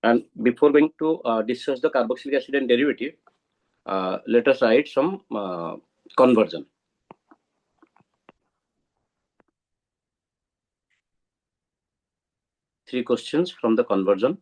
And before going to discuss the carboxylic acid and derivative, let us write some conversion. Three questions from the conversion.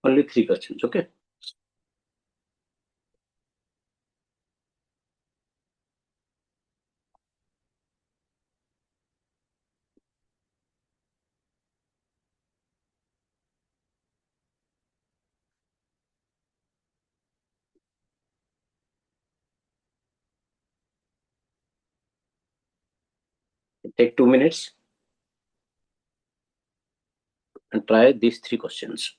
Only three questions, okay? Take 2 minutes and try these three questions.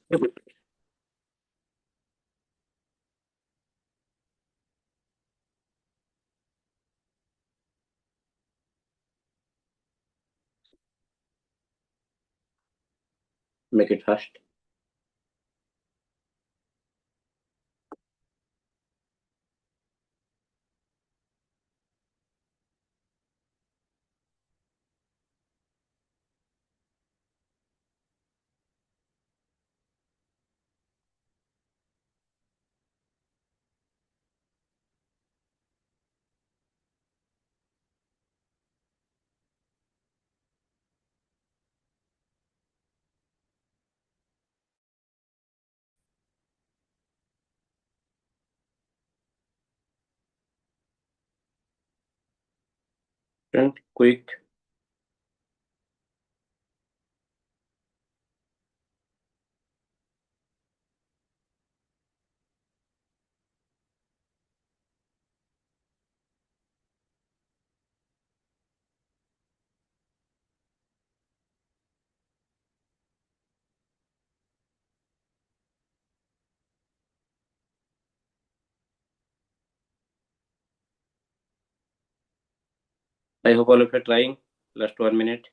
Make it fast. And quick. I hope all of you are trying. Last 1 minute.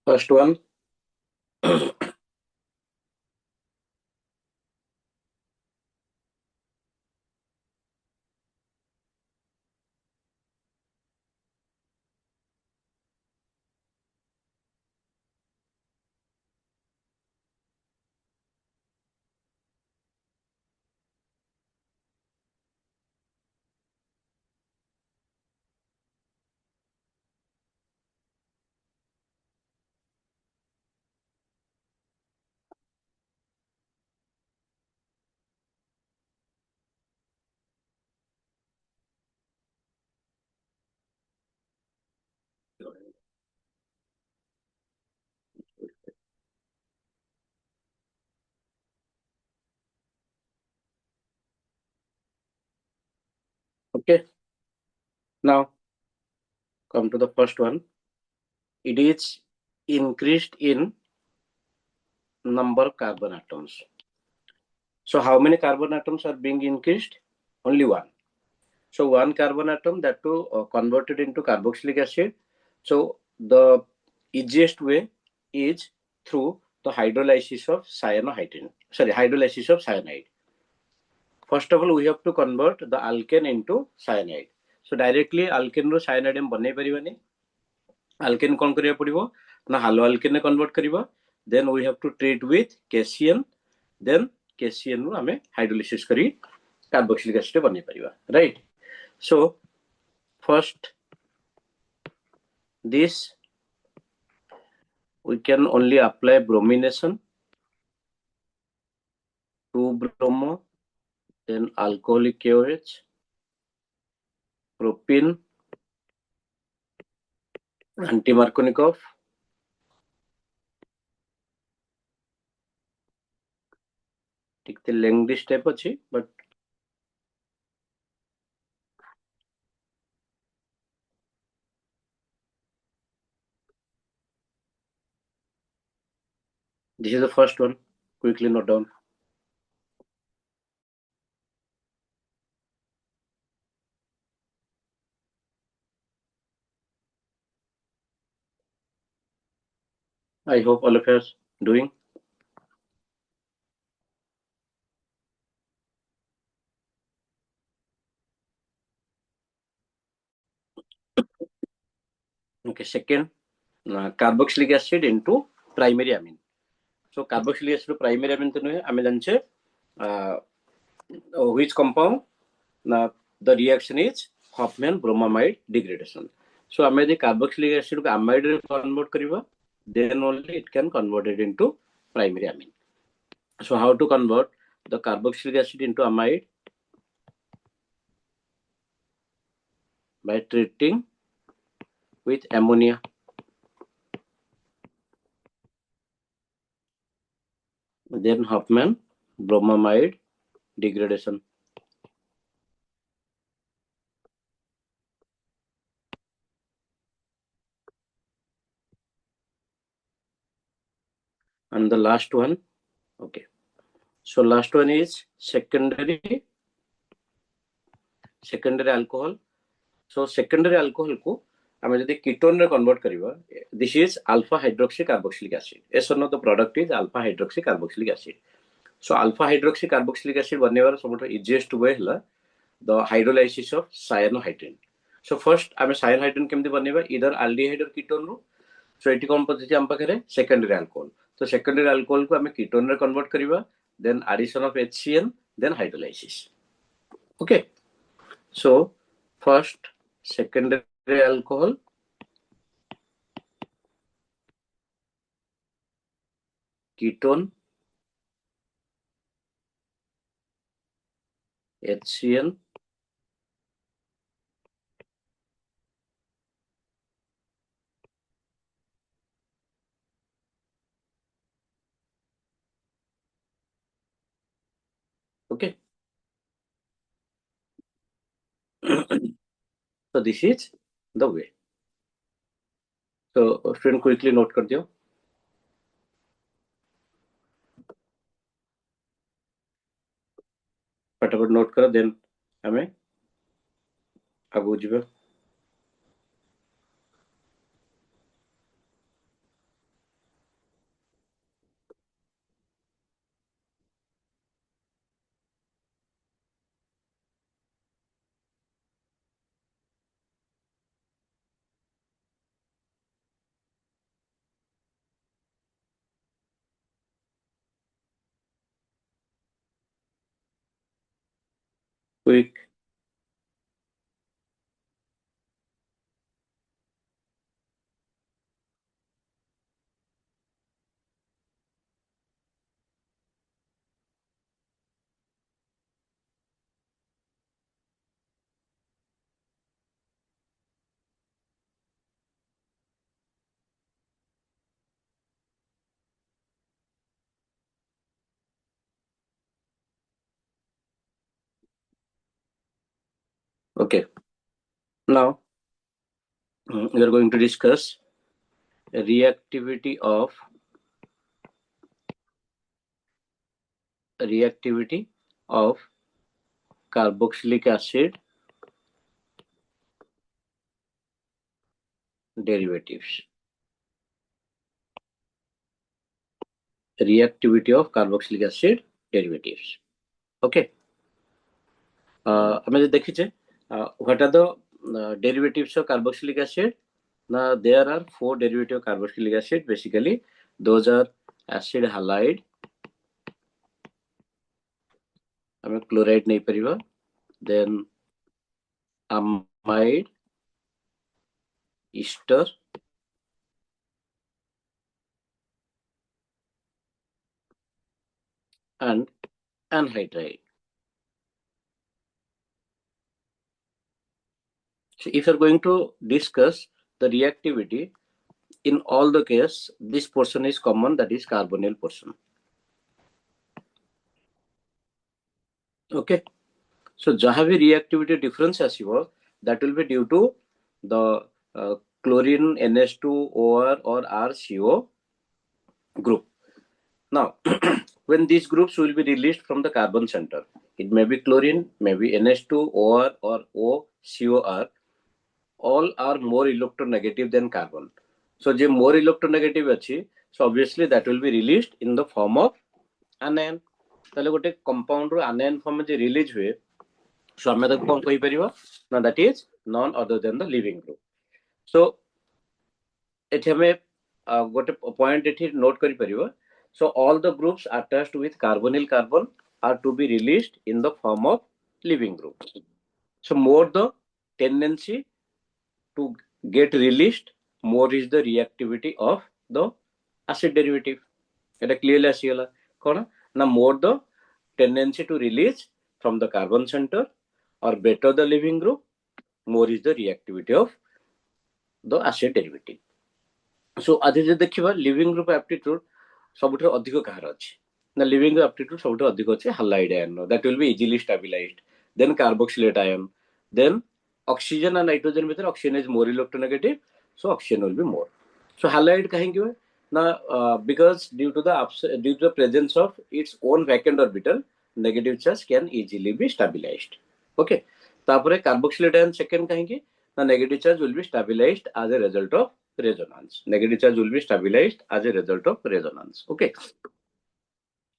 First one. Okay. Now come to the first one. It is increased in number of carbon atoms. So how many carbon atoms are being increased? Only one. So one carbon atom that to converted into carboxylic acid. So the easiest way is through the hydrolysis of cyanohydrin. Sorry, hydrolysis of cyanide. First of all, we have to convert the alkane into cyanide. So directly alkane row cyanide हम बने परिवानी. Alkane कौन करिया पड़िबो ना halo alkane convert करिबो. Then we have to treat with Caesium. Then Caesium रो हमें hydrolysis करी carboxylic acid बने परिवा. Right. So first this we can only apply bromination, 2-bromo, then alcoholic KOH, propene, anti-Markovnikov, the lengthy step ଅଛି, but this is the first one. Quickly note down. I hope all of you are doing. Okay, second, carboxylic acid into primary amine. So carboxylic acid primary amine तो नहीं हमें जानचे which compound? The reaction is Hoffman bromamide degradation. So हमें the carboxylic acid को amide रे convert करिवा, then only it can convert it into primary amine. So how to convert the carboxylic acid into amide? By treating with ammonia. Then Hoffman bromamide degradation. And the last one, okay. So last one is secondary alcohol. So secondary alcohol को हमें यदि ketone रे convert करिवा, this is alpha hydroxy carboxylic acid. As one of the product is alpha hydroxy carboxylic acid. So alpha hydroxy carboxylic acid बनेवार सबसे easiest way है the hydrolysis of cyanohydrin. So first हमें cyanohydrin केमती बनेवा either aldehyde or ketone रो. So एटी कौन पद्धति हम पाखे secondary alcohol. So secondary alcohol को हमें ketone रे convert करिवा, then addition of HCl, then hydrolysis. Okay. So first secondary alcohol, ketone, HCl, okay. So this is the way. So student quickly note कर दियो. फटाफट नोट करो, then हमें आगू जीवे. Quick. Okay. Now we are going to discuss reactivity of carboxylic acid derivatives. Reactivity of carboxylic acid derivatives. Okay. हमें देखिए what are the derivatives of carboxylic acid? Now there are 4 derivatives of carboxylic acid. Basically, those are acid halide. हमें chloride नहीं परिवा. Then amide, ester, and anhydride. So if you're going to discuss the reactivity, in all the case, this portion is common, that is carbonyl portion. Okay. So jaha bhi reactivity difference asibo, that will be due to the chlorine NH2OR or RCO group. Now, when these groups will be released from the carbon center, it may be chlorine, maybe NH2OR or OCOR, all are more electronegative than carbon. So, the more electronegative achi, so obviously that will be released in the form of anion. ताले गोटे compound रो anion form जे release हुए, so आमे ताको कोन कहि परिबा ना, that is none other than the living group. So एठी हमें गोटे पॉइंट एठी नोट करि परिबा. So all the groups attached with carbonyl carbon are to be released in the form of living groups. So more the tendency to get released, more is the reactivity of the acid derivative. এটা clearly ଆସିଗଲା କଣ ନା, more the tendency to release from the carbon center or better the living group, more is the reactivity of the acid derivative. So ଆଜି ଯଦି ଦେଖିବା living group aptitude ସବୁଠାରୁ ଅଧିକ କାହାର ଅଛି ନା, living group aptitude ସବୁଠାରୁ ଅଧିକ ଅଛି halide ion, that will be easily stabilized, then carboxylate ion, then oxygen and nitrogen ଭିତରେ oxygen is more electronegative, so oxygen will be more. So halide କାହିଁକି ହୁଏ ନା, because due to the presence of its own vacant orbital, negative charge can easily be stabilized. Okay, ତାପରେ carboxylate ion second କାହିଁକି ନା, negative charge will be stabilized as a result of resonance. Negative charge will be stabilized as a result of resonance. Okay.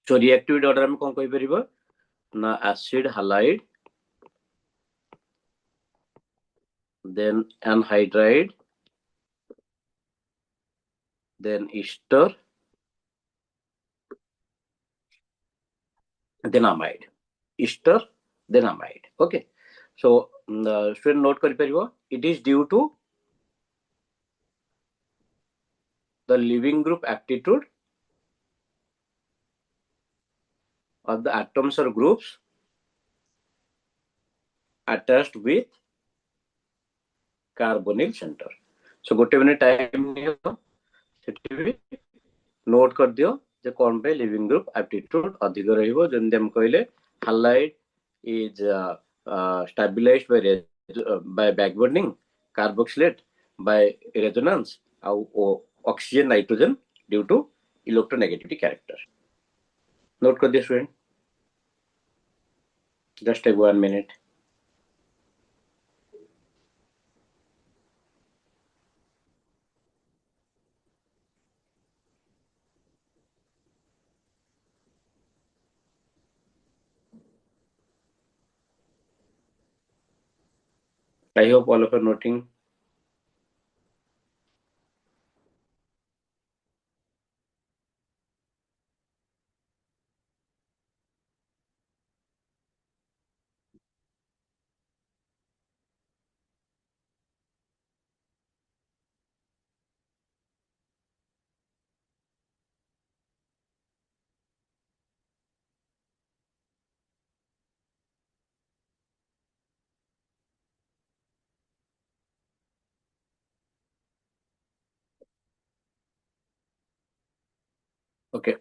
So reactivity order हम कौन कहि परिबा ना, acid halide, then anhydride, then ester, then amide. Ester, then amide. Okay. So student note करि परिबा, it is due to the living group aptitude of the atoms or groups attached with carbonyl center. So गोटे minute time neo, सेठी भी note कर दियो जे कोन पे leaving group aptitude अधिक रहिबो. जेंति हम कहले halide is stabilized by backbonding, carboxylate by resonance, oxygen nitrogen due to electronegativity character. Note कर दिया student, just take 1 minute. I hope all of you are noting. Okay.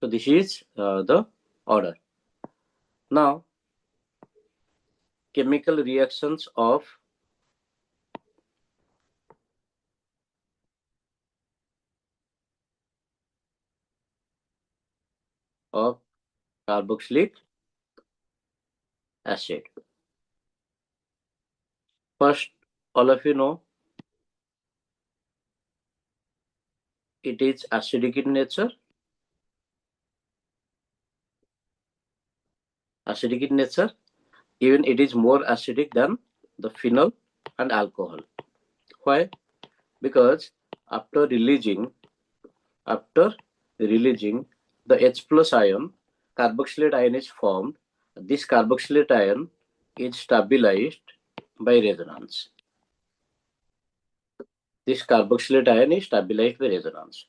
So this is the order. Now, chemical reactions of carboxylic acid. First, all of you know it is acidic in nature. Acidic in nature, even it is more acidic than the phenol and alcohol. Why? Because after releasing the H plus ion, carboxylate ion is formed. This carboxylate ion is stabilized by resonance. this carboxylate ion is stabilized by resonance.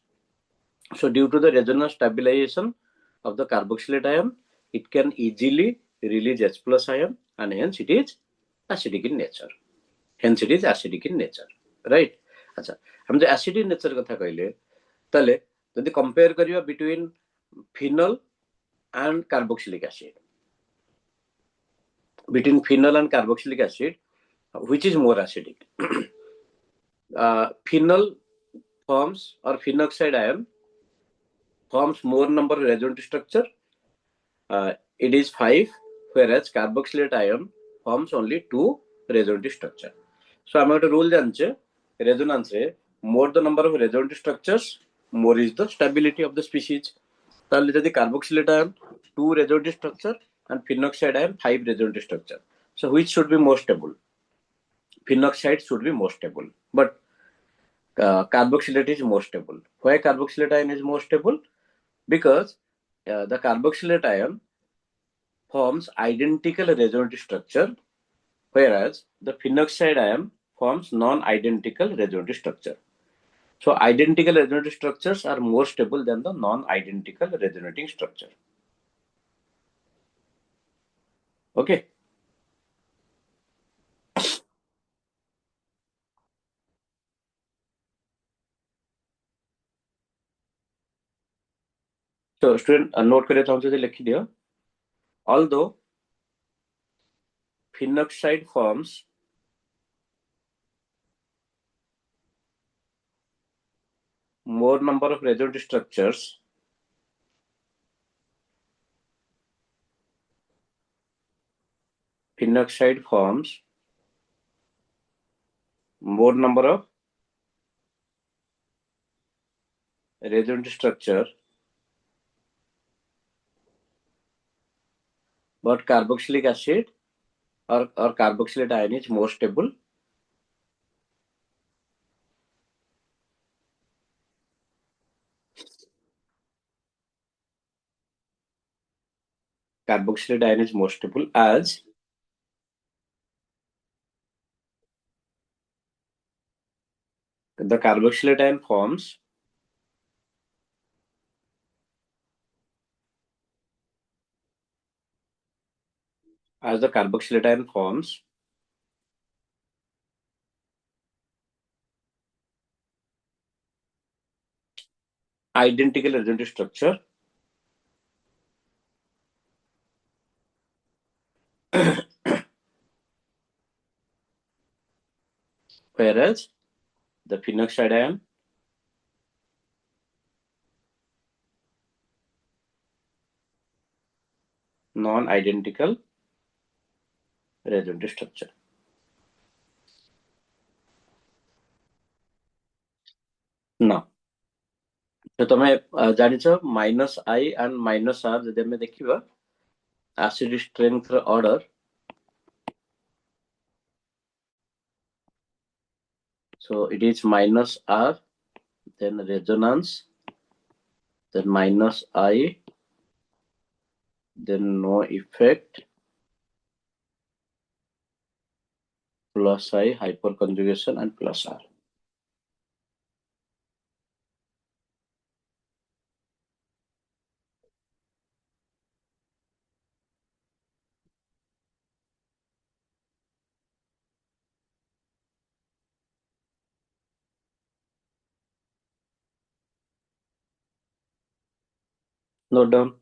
So due to the resonance stabilization of the carboxylate ion, it can easily release H plus ion, and hence it is acidic in nature. Hence it is acidic in nature, right? अच्छा, हम जो acidic nature कथा कहले, ताले यदि compare करिया between phenol and carboxylic acid, between phenol and carboxylic acid, which is more acidic? Phenol forms, or phenoxide ion forms more number of resonant structure. It is 5, whereas carboxylate ion forms only 2 resonant structure. So I'm going to rule the resonance re, more the number of resonant structures, more is the stability of the species. ताले यदि carboxylate ion 2 resonant structure and phenoxide ion 5 resonant structure. So which should be more stable? Phenoxide should be more stable, but carboxylate is more stable. Why carboxylate ion is more stable? Because the carboxylate ion forms identical resonant structure, whereas the phenoxide ion forms non-identical resonant structure. So identical resonant structures are more stable than the non-identical resonating structure. Okay. So student note करें तो हमसे लिख दिया. Although phenoxide forms more number of resonant structures, phenoxide forms more number of resonant structure, but carboxylic acid or carboxylate ion is more stable. Carboxylate ion is more stable as the carboxylate ion forms identical resonant structure, whereas the phenoxide ion non-identical resonant structure. Now, तो तमे जानिछ minus I and minus R जदि हमें देखिबा acid strength order. So it is minus R, then resonance, then minus I, then no effect, plus I, hyperconjugation, and plus R. Note down.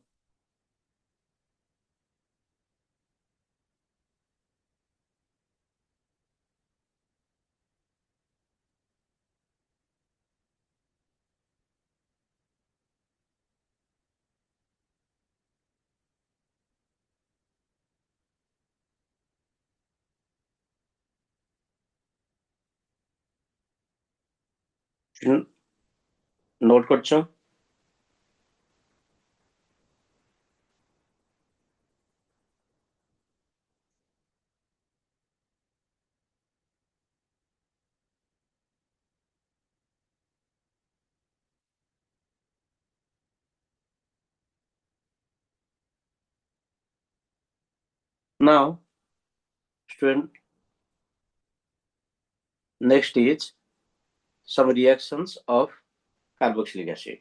Note करछ. Now, student, next is some reactions of carboxylic acid.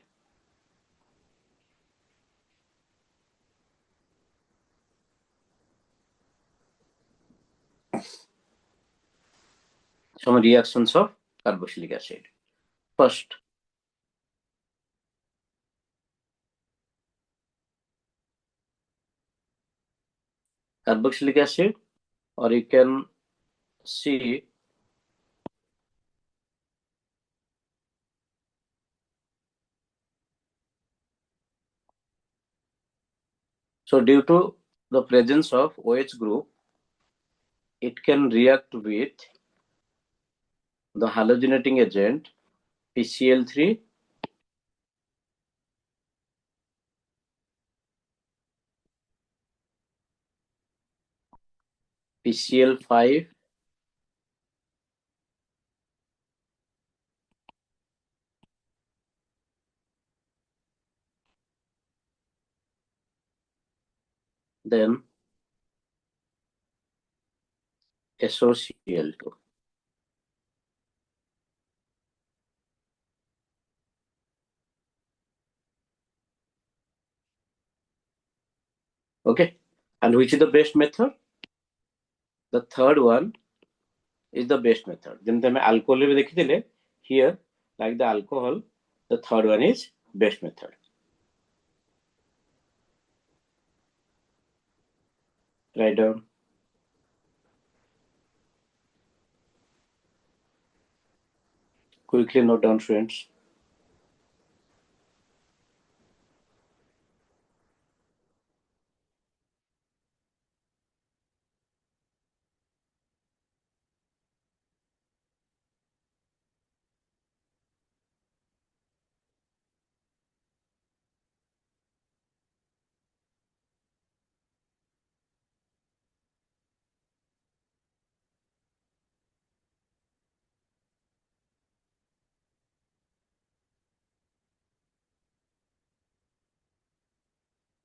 Some reactions of carboxylic acid. First, carboxylic acid, or you can see so due to the presence of OH group, it can react with the halogenating agent PCl3 PCl5 then SOCl2. Okay, and which is the best method? The third one is the best method. Then alcohol here, like the alcohol, the third one is best method. Write down. Quickly note down, friends.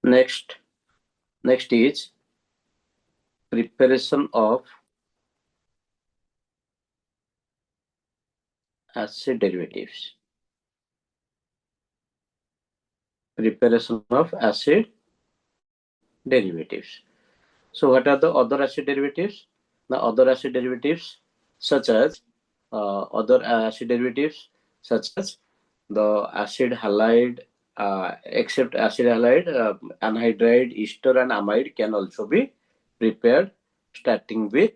Next is preparation of acid derivatives. Preparation of acid derivatives. So what are the other acid derivatives? The other acid derivatives such as the acid halide, except acid halide, anhydride, ester, and amide can also be prepared starting with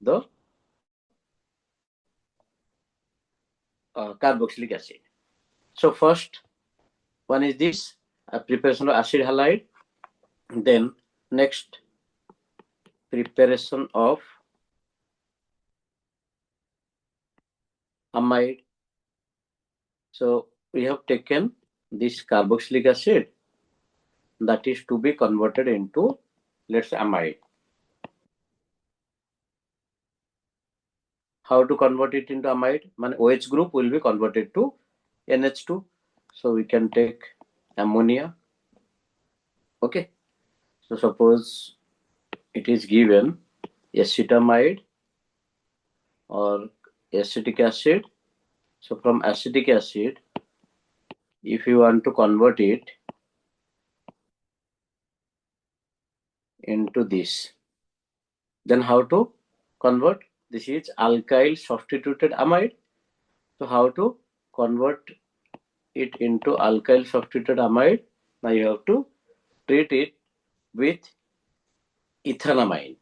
the carboxylic acid. So first one is this preparation of acid halide. Then next, preparation of amide. So we have taken this carboxylic acid that is to be converted into, let's say, amide. How to convert it into amide? OH group will be converted to NH2. So we can take ammonia. Okay. So suppose it is given acetamide or acetic acid. So from acetic acid, if you want to convert it into this, then how to convert? This is alkyl substituted amide. So how to convert it into alkyl substituted amide? Now you have to treat it with ethanamine.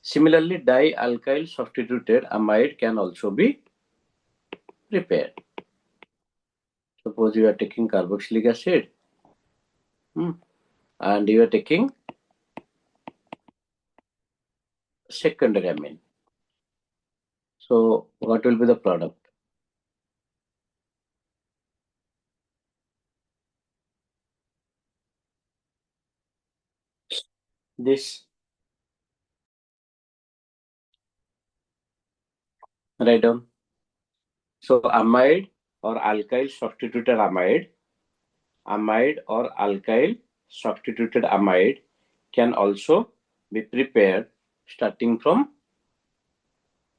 Similarly, dialkyl substituted amide can also be prepared. Suppose you are taking carboxylic acid and you are taking secondary amine. So what will be the product? This. Write down. So amide or alkyl substituted amide or alkyl substituted amide can also be prepared starting from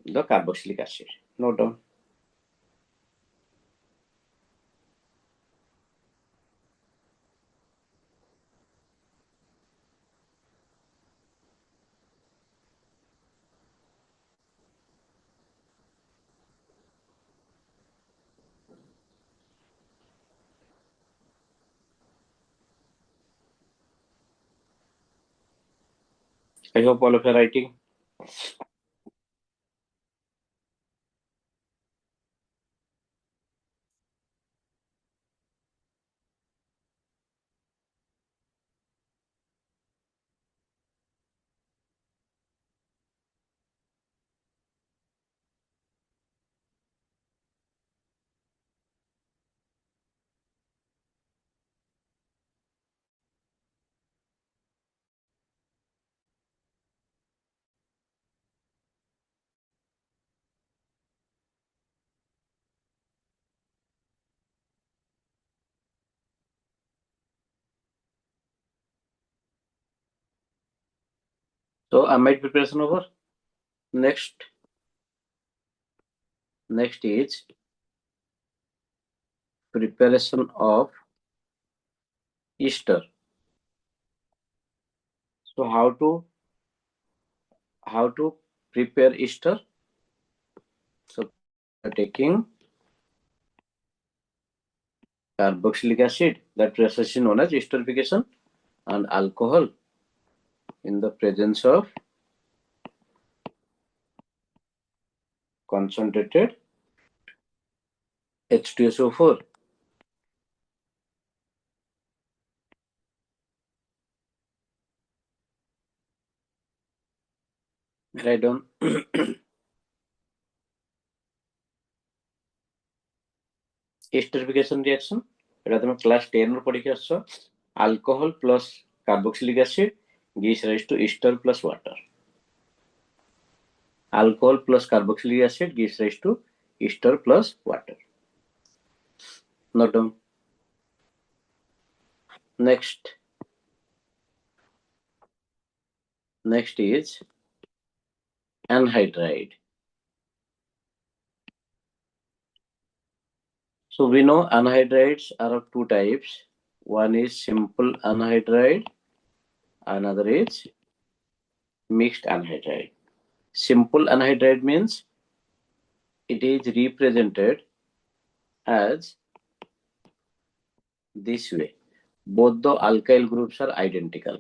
the carboxylic acid. Note down. I hope all of you are writing. So amide preparation over. Next is preparation of ester. So how to prepare ester? So taking carboxylic acid, that process is known as esterification, and alcohol in the presence of concentrated H2SO4. Write down. esterification reaction, এটা তুমি class 10 ରୁ পড়িକି আসছো. Alcohol plus carboxylic acid gives rise to ester plus water. Alcohol plus carboxylic acid gives rise to ester plus water. Note down. Next is anhydride. So we know anhydrides are of two types. One is simple anhydride, another is mixed anhydride. Simple anhydride means it is represented as this way. Both the alkyl groups are identical.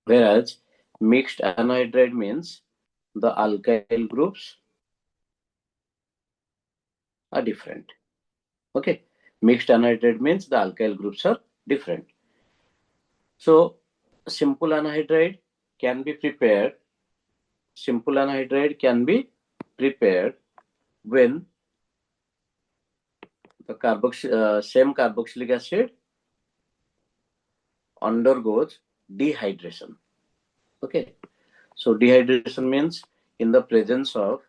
Whereas mixed anhydride means the alkyl groups are different. Okay. Mixed anhydride means the alkyl groups are different. So simple anhydride can be prepared. Simple anhydride can be prepared when the same carboxylic acid undergoes dehydration. Okay. So dehydration means in the presence of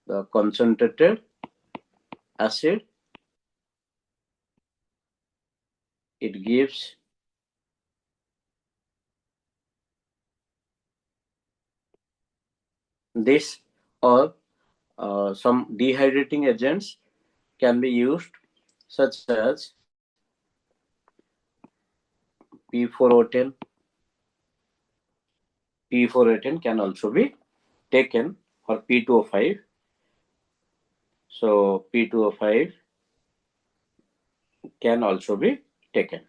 the concentrated acid, it gives this, or some dehydrating agents can be used, such as P4O10. P4O10 can also be taken, or P2O5. So P2O5 can also be taken.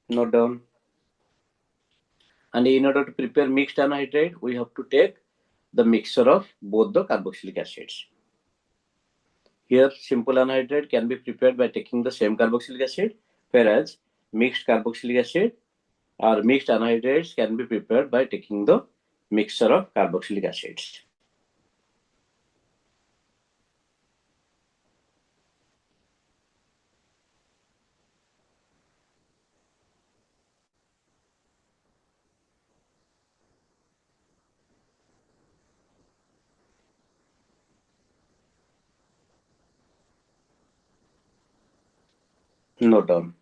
Note down. And in order to prepare mixed anhydride, we have to take the mixture of both the carboxylic acids. Here, simple anhydride can be prepared by taking the same carboxylic acid, whereas mixed carboxylic acid or mixed anhydrides can be prepared by taking the mixture of carboxylic acids. Note down.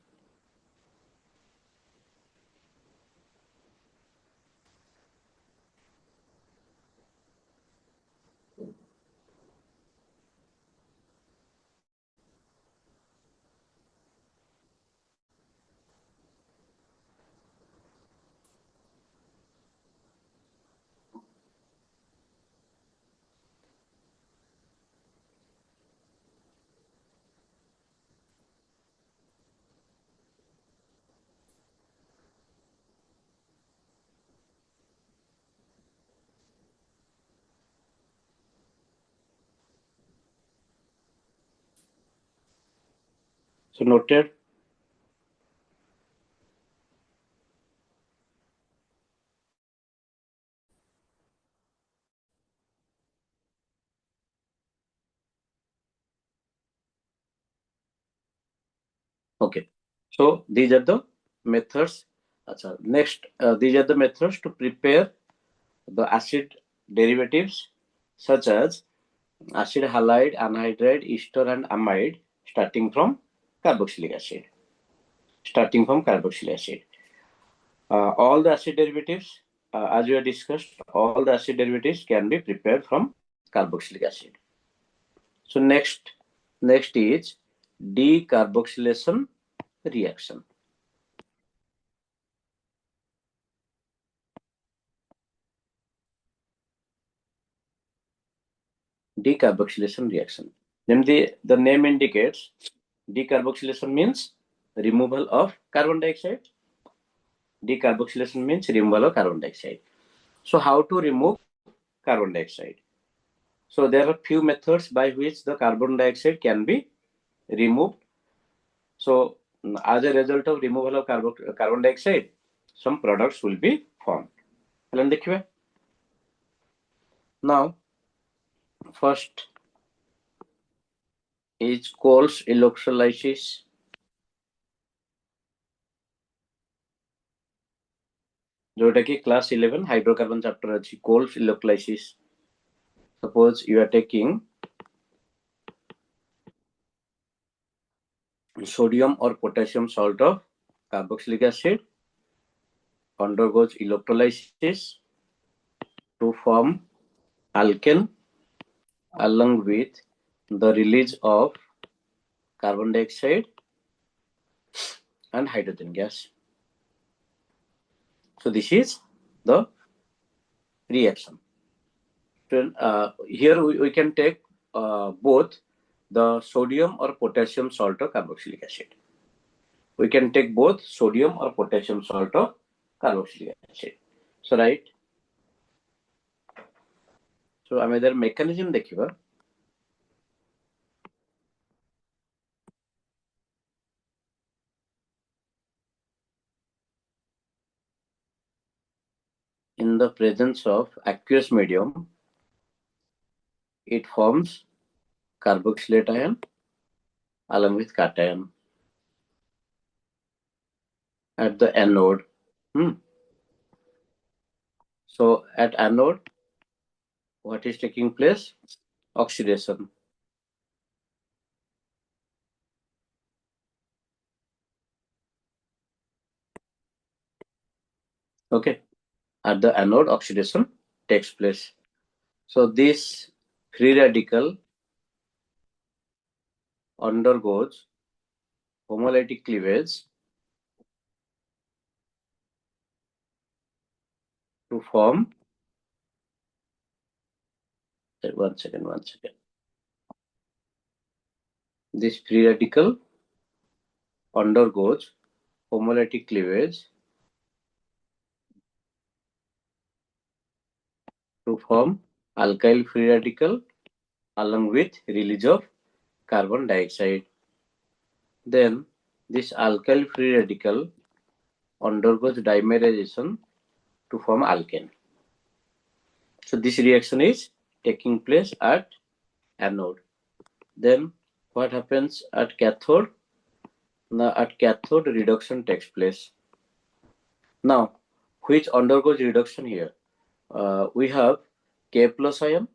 So noted. Okay. So these are the methods. Next, these are the methods to prepare the acid derivatives such as acid halide, anhydride, ester, and amide starting from carboxylic acid. All the acid derivatives, as we have discussed, all the acid derivatives can be prepared from carboxylic acid. So next is decarboxylation reaction. Decarboxylation reaction. Namely, the name indicates decarboxylation means removal of carbon dioxide. Decarboxylation means removal of carbon dioxide. So how to remove carbon dioxide? So there are few methods by which the carbon dioxide can be removed. So as a result of removal of carbon dioxide, some products will be formed. Now, first is Coles electrolysis. जोटा कि class 11 hydrocarbon chapter अच्छी Coles electrolysis. Suppose you are taking sodium or potassium salt of carboxylic acid, undergoes electrolysis to form alkane along with the release of carbon dioxide and hydrogen gas. So this is the reaction. Here we can take both the sodium or potassium salt of carboxylic acid. We can take both sodium or potassium salt of carboxylic acid. So right. So आमे there mechanism देखिबा. In the presence of aqueous medium, it forms carboxylate ion along with cation at the anode. So at anode, what is taking place? Oxidation. Okay. At the anode, oxidation takes place. So this free radical undergoes homolytic cleavage to form. One second. This free radical undergoes homolytic cleavage to form alkyl free radical along with release of carbon dioxide. Then this alkyl free radical undergoes dimerization to form alkane. So this reaction is taking place at anode. Then what happens at cathode? Now at cathode reduction takes place. Now which undergoes reduction here? We have K plus ion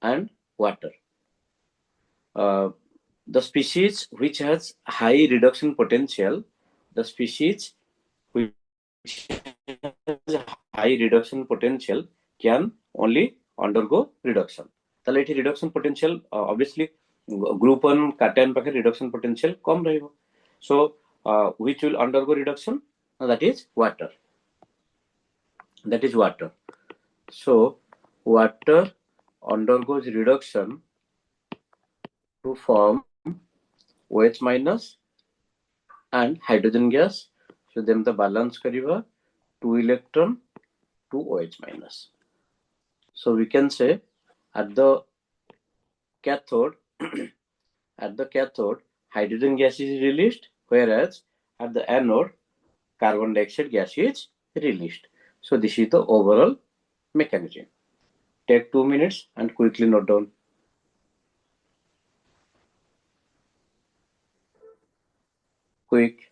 and water. The species which has high reduction potential, the species which has high reduction potential can only undergo reduction. ताले इठी reduction potential obviously group 1 cation पाखे reduction potential कम रहेगा. So which will undergo reduction? That is water. So water undergoes reduction to form OH minus and hydrogen gas. So then the balance kariba 2 electron, 2 OH minus. So we can say at the cathode, hydrogen gas is released, whereas at the anode, carbon dioxide gas is released. So this is the overall mechanism. Take 2 minutes and quickly note down. Quick.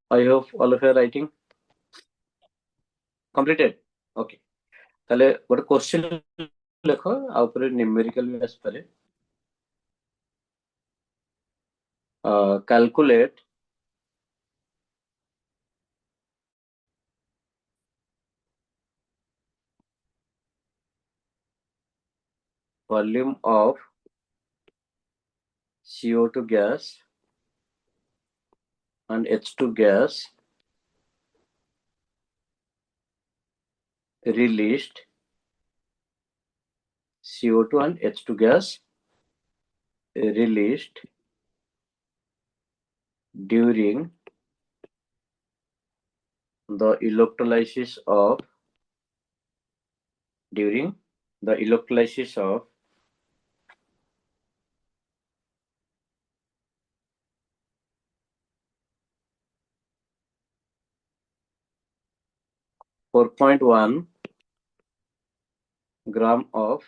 I hope all of you are writing. Completed? Okay. তাহলে ଗୋଟେ question ଲେଖ ଆଉ ଉପରେ numerical ବି ଆସିପାରେ. Calculate volume of CO2 gas and H2 gas released, CO2 and H2 gas released during the electrolysis of 4.1 gram of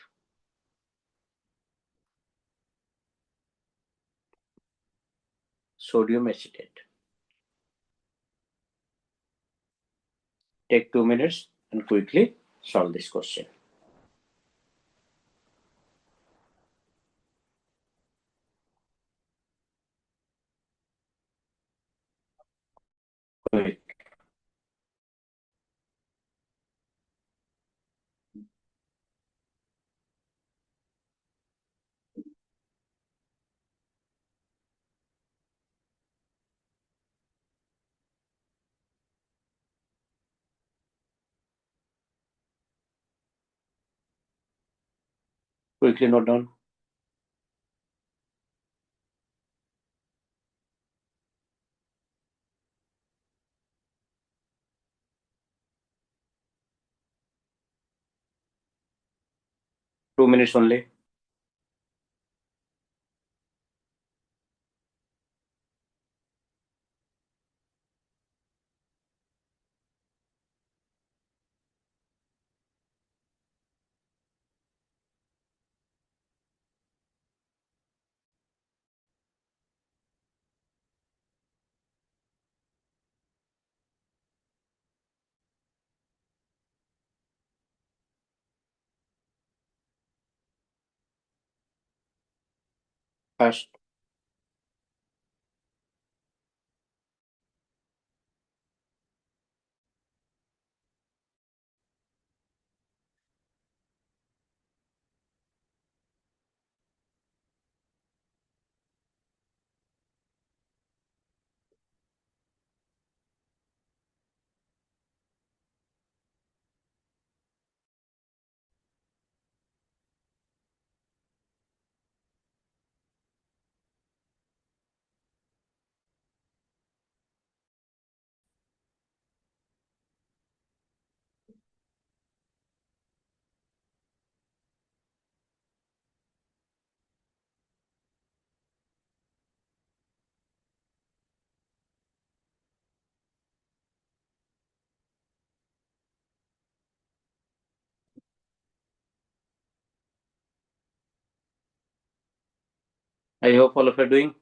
sodium acetate. Take 2 minutes and quickly solve this question. Quick. Quickly note down. Two minutes only. Fast. I hope all of you are doing.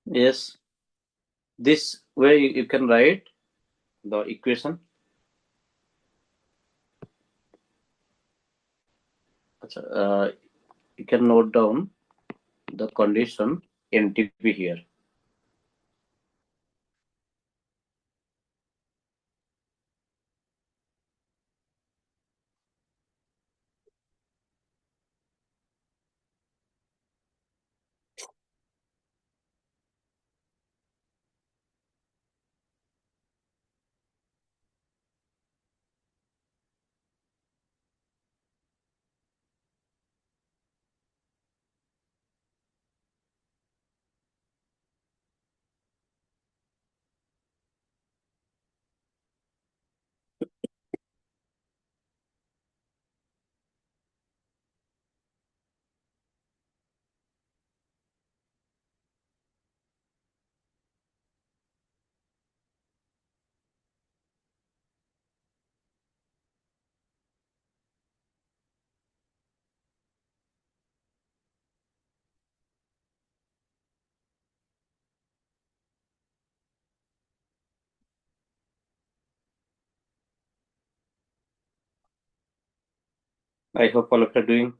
Yes. This way you can write the equation. You can note down the condition NTP here. I hope all of you are doing.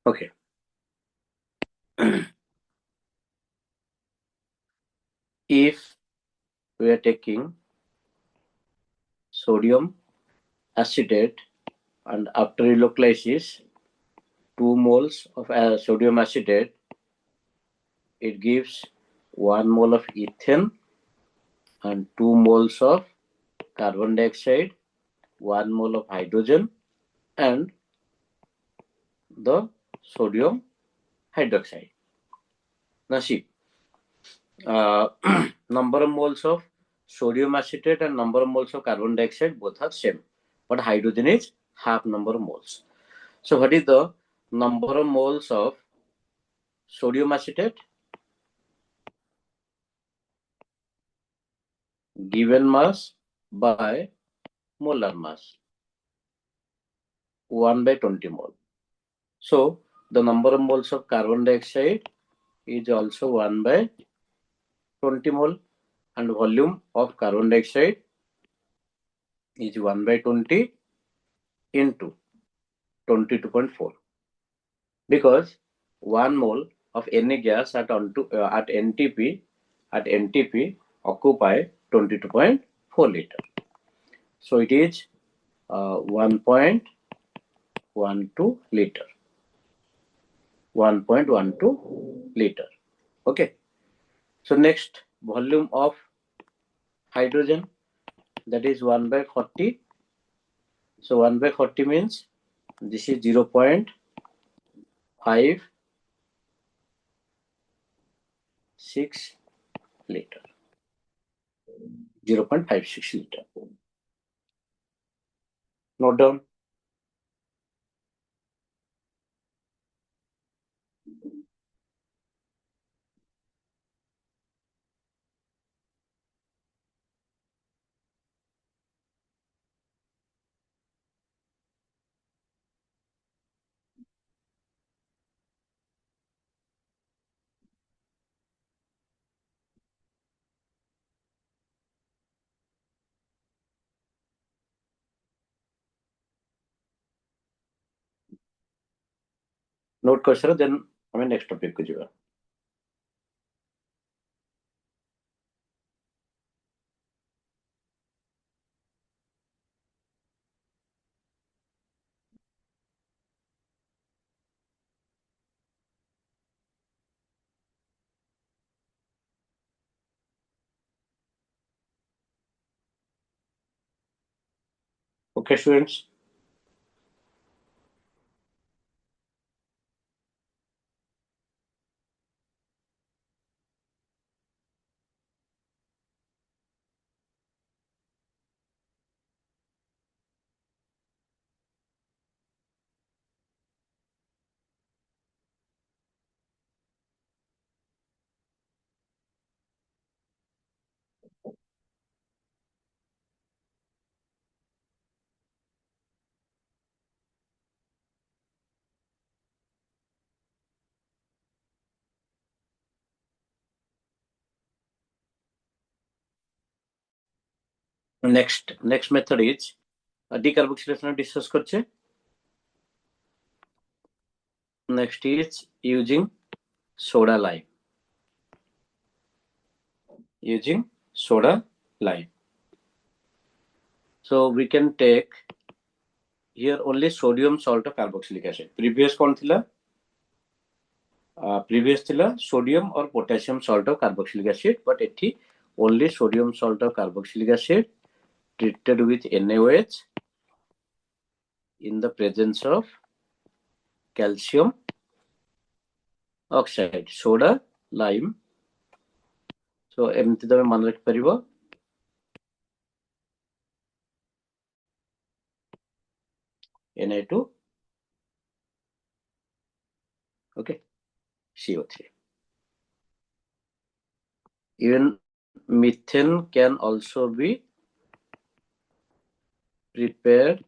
Okay. If we are taking sodium acetate and after electrolysis 2 moles of sodium acetate, it gives 1 mole of ethane and 2 moles of carbon dioxide, 1 mole of hydrogen, and the sodium hydroxide. Now see, number of moles of sodium acetate and number of moles of carbon dioxide both are same, but hydrogen is half number of moles. So what is the number of moles of sodium acetate? Given mass by molar mass, 1 by 20 mole. So the number of moles of carbon dioxide is also 1 by 20 mole, and volume of carbon dioxide is 1 by 20 into 22.4, because 1 mole of any gas at NTP occupy 22.4 liter. So it is 1.12 liter. 1.12 liter. Okay. So next, volume of hydrogen, that is 1 by 40. So 1 by 40 means this is 0.56 liter. 0.56 liter. Note down. Note कर then हमें next topic को जाएगा. Okay, students. Next method is decarboxylation discuss करছে. Next is using soda lime. Using soda lime. So we can take here only sodium salt of carboxylic acid. Previous कौन थिला? Previous थिला sodium or potassium salt of carboxylic acid, but एठी only sodium salt of carboxylic acid treated with NaOH in the presence of calcium oxide, soda lime. So एमती तमे मन रख परिबो. Na2, okay, CO3. Even methane can also be prepared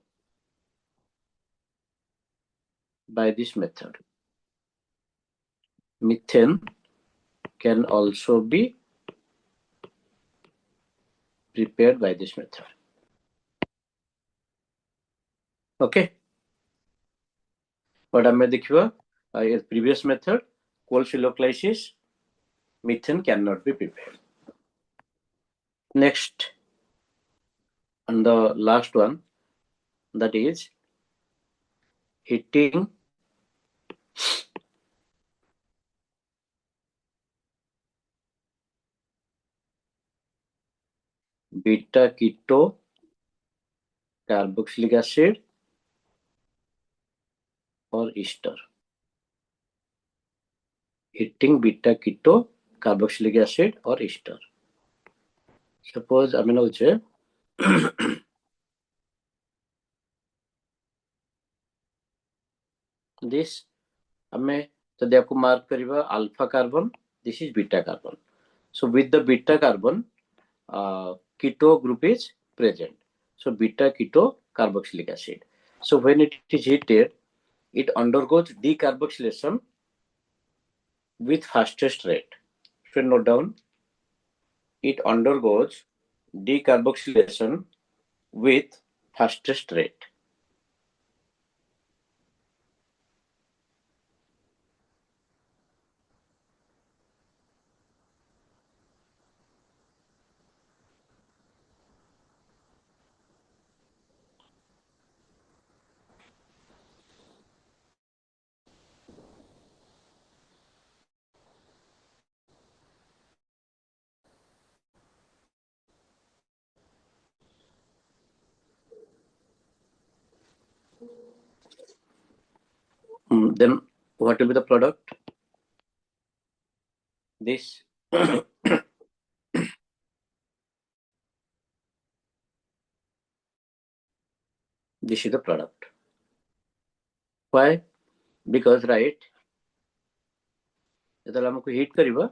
by this method. Methane can also be prepared by this method. Okay. But ଆମେ ଦେଖିବା previous method, cold phylloclysis, methane cannot be prepared. Next, and the last one, that is heating beta keto carboxylic acid or ester. Heating beta keto carboxylic acid or ester. Suppose আমি হচ্ছে this ଆମେ ଯଦି आपको mark କରିବା alpha carbon, this is beta carbon. So with the beta carbon, keto group is present. So beta keto carboxylic acid. So when it is heated, it undergoes decarboxylation with fastest rate. So note down, it undergoes decarboxylation with fastest rate. Then what will be the product? This this is the product. Why? Because right, ଯେତେବେଳେ ଆମକୁ heat କରିବା,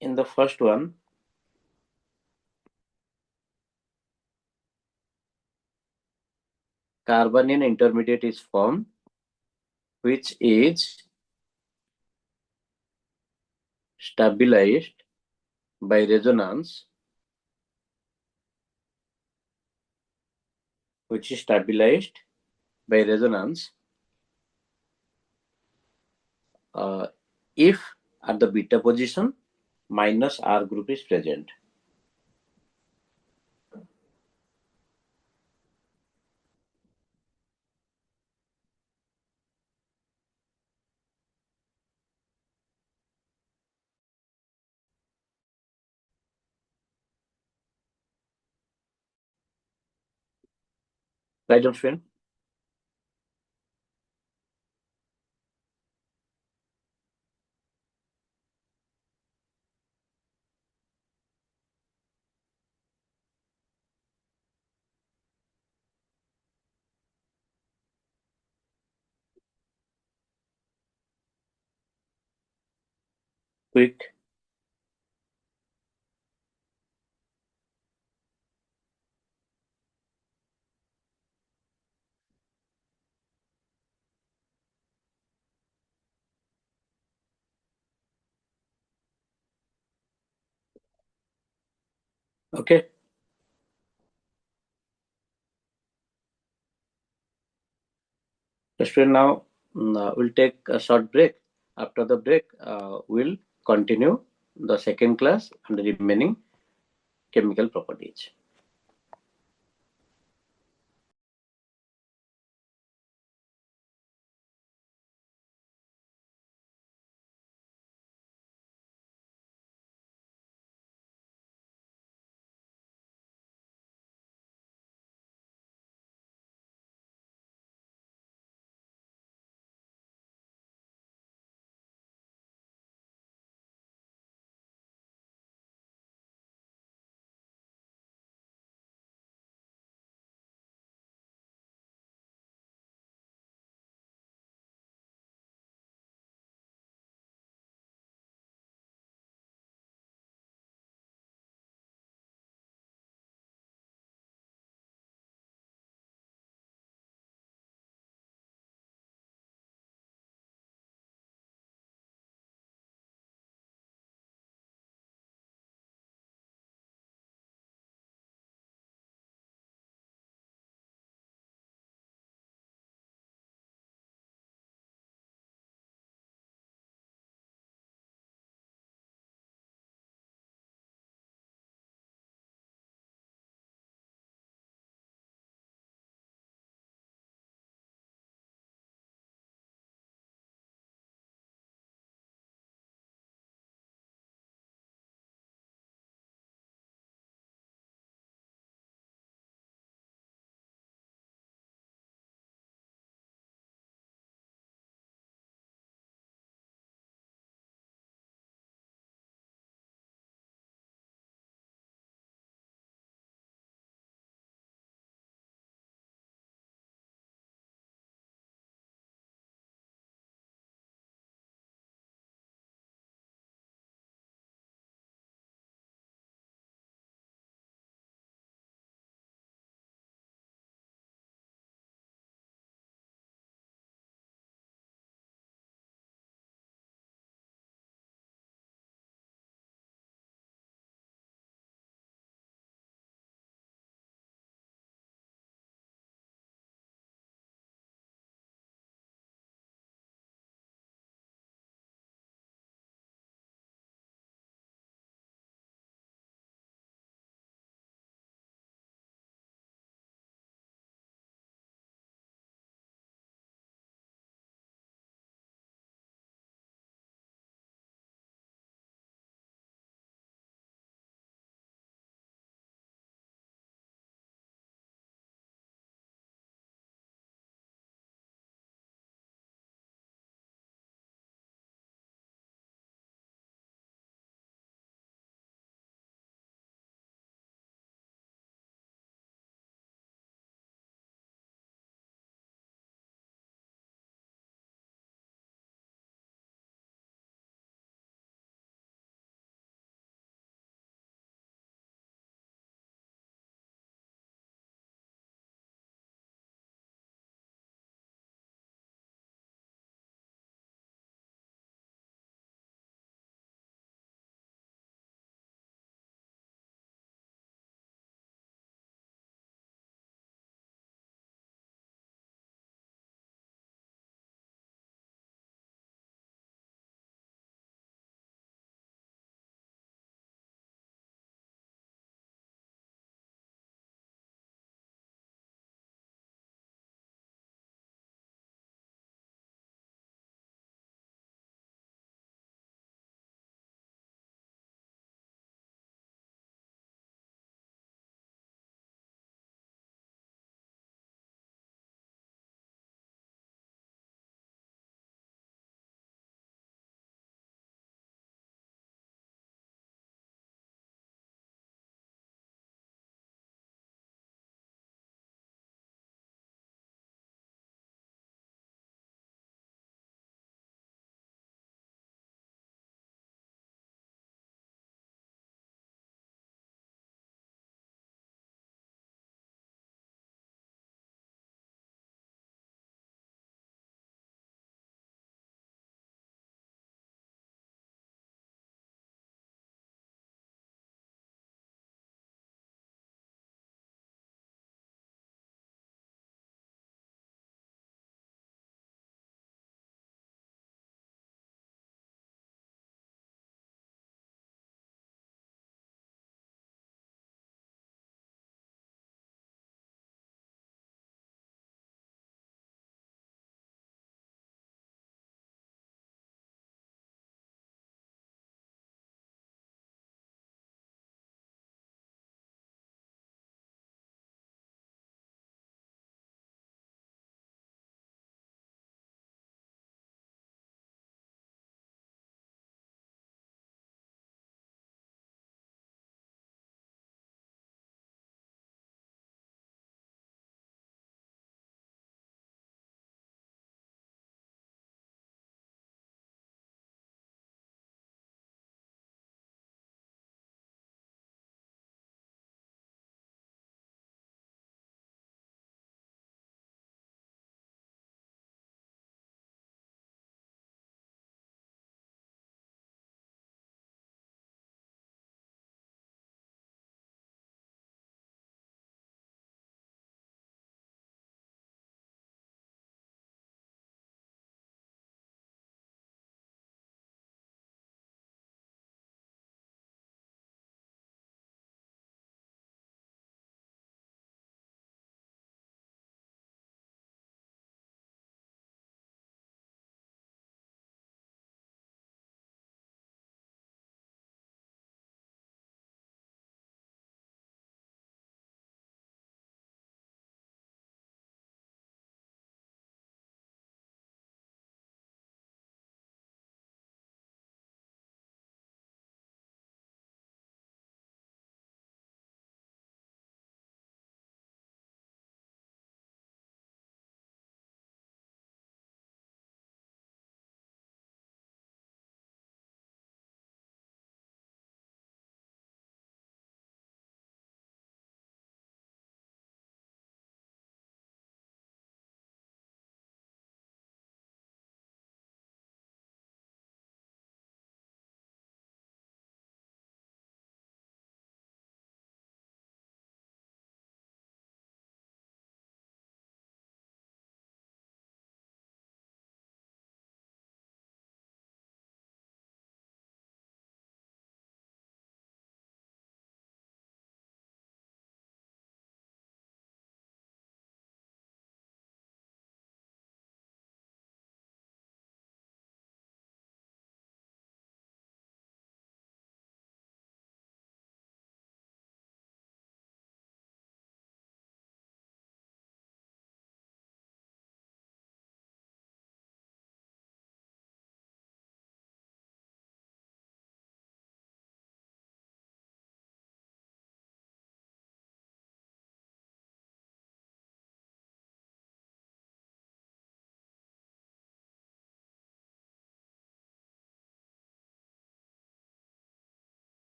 in the first one, carbanion intermediate is formed, which is stabilized by resonance, if at the beta position minus R group is present. Right, student? Quick. Okay. Student, now we'll take a short break. After the break, we'll continue the second class and the remaining chemical properties.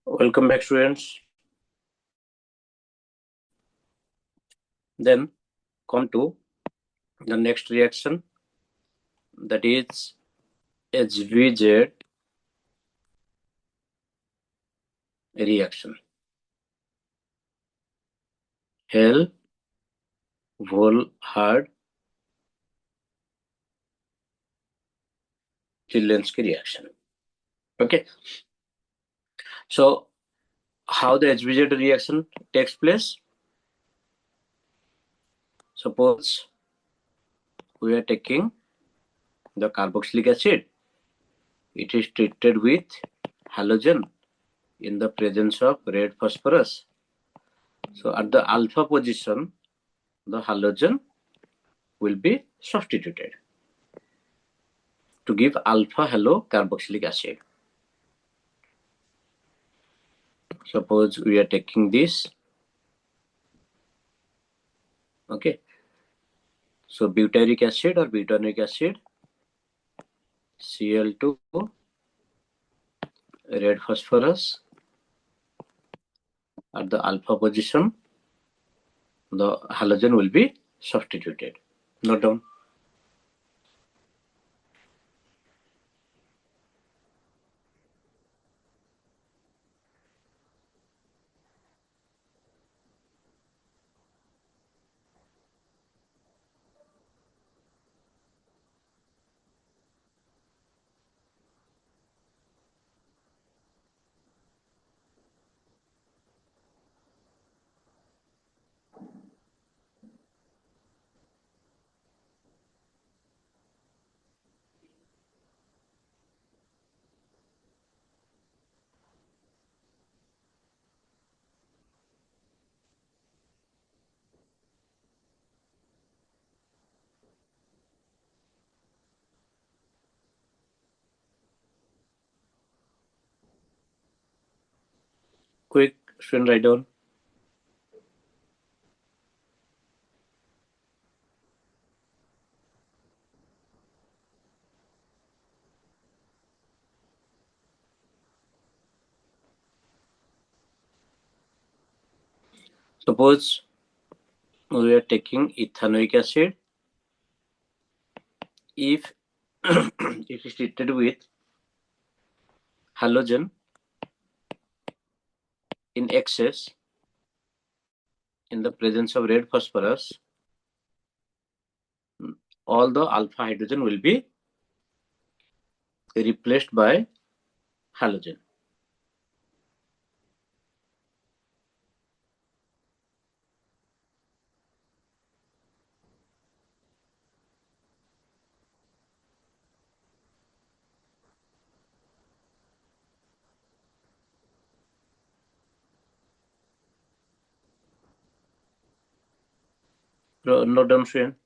Welcome back, students. Then come to the next reaction, that is HVZ reaction. Hell Volhard Zielinski reaction. Okay. So how the HVZ reaction takes place? Suppose we are taking the carboxylic acid. It is treated with halogen in the presence of red phosphorus. So at the alpha position, the halogen will be substituted to give alpha halo carboxylic acid. Suppose we are taking this. Okay. So butyric acid or butanoic acid, Cl2, red phosphorus. At the alpha position, the halogen will be substituted. Note down. Quick, student, write down. Suppose we are taking ethanoic acid. If it is treated with halogen in excess in the presence of red phosphorus, all the alpha hydrogen will be replaced by halogen. Note down, student.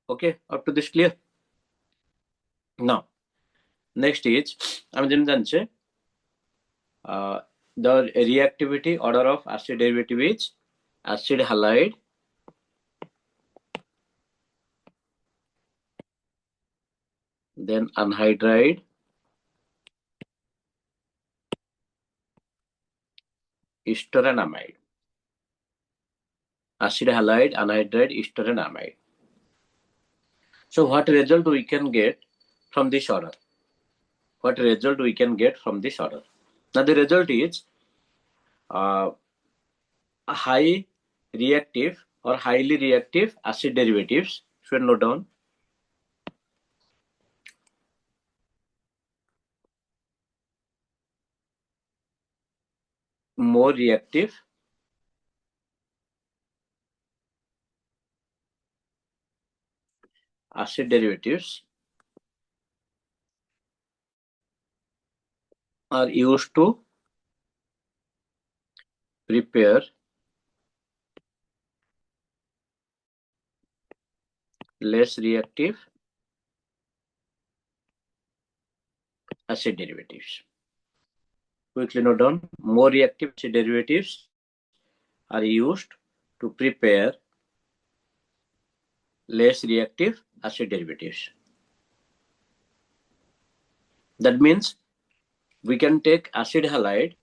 Okay, up to this clear? Now, next is, I'm the reactivity order of acid derivative is acid halide, then anhydride, ester and amide. Acid halide, anhydride, ester and amide. So what result we can get from this order? What result we can get from this order? Now the result is a high reactive or highly reactive acid derivatives. Should note down. More reactive acid derivatives are used to prepare less reactive acid derivatives. Quickly note down, more reactive acid derivatives are used to prepare less reactive acid derivatives. That means we can take acid halide.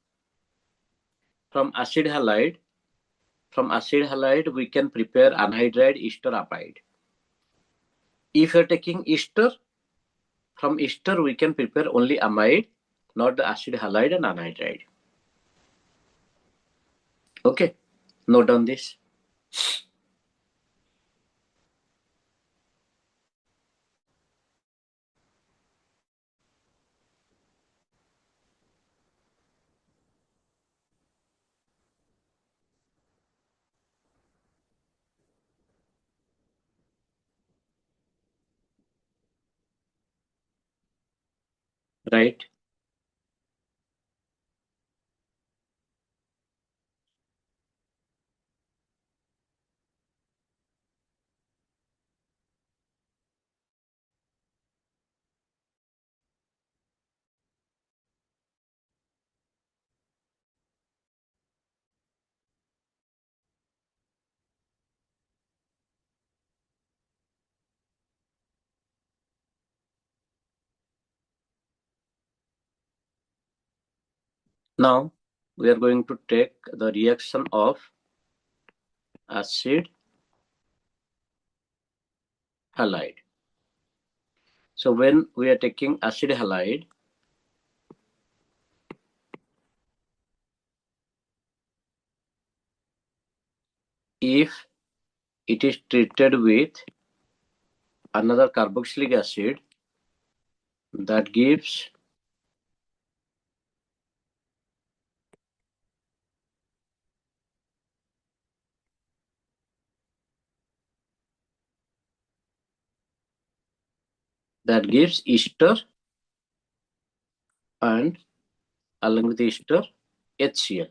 From acid halide we can prepare anhydride ester amide. If you are taking ester, from ester we can prepare only amide, not the acid halide and anhydride. Okay, note down this. Right? Now we are going to take the reaction of acid halide. So when we are taking acid halide, if it is treated with another carboxylic acid, that gives ester, and along with ester HCl.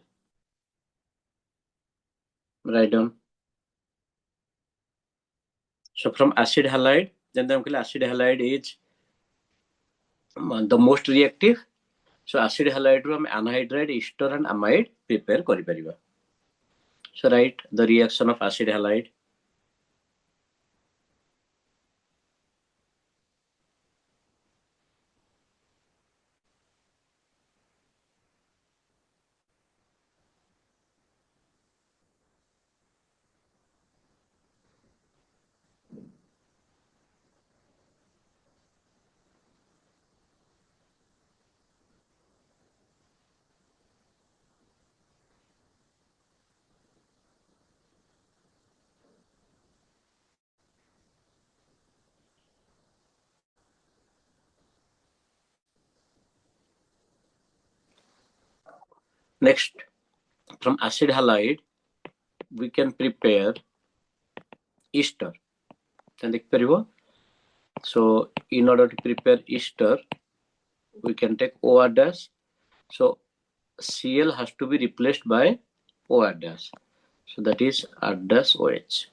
Write down. So from acid halide, then acid halide is the most reactive. So acid halide ru anhydride ester and amide prepare kari pariba. So write the reaction of acid halide. Next, from acid halide, we can prepare ester. So in order to prepare ester, we can take OR dash. So Cl has to be replaced by OR dash. So that is R dash OH.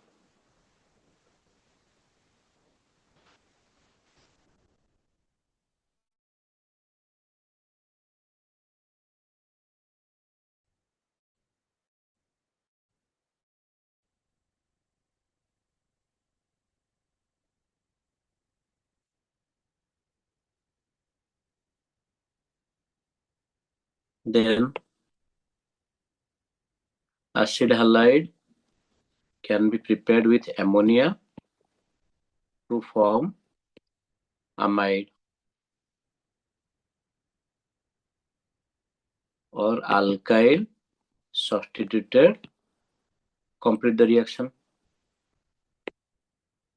Then acid halide can be prepared with ammonia to form amide, or alkyl substituted. Complete the reaction.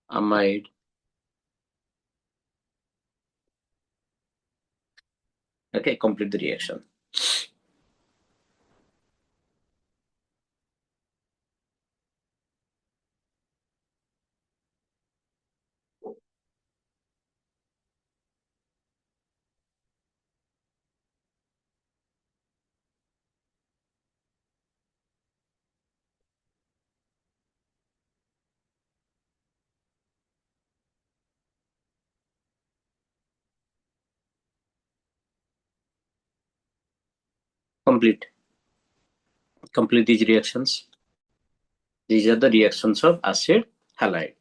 Amide. Okay, complete the reaction. Complete these reactions. These are the reactions of acid halide.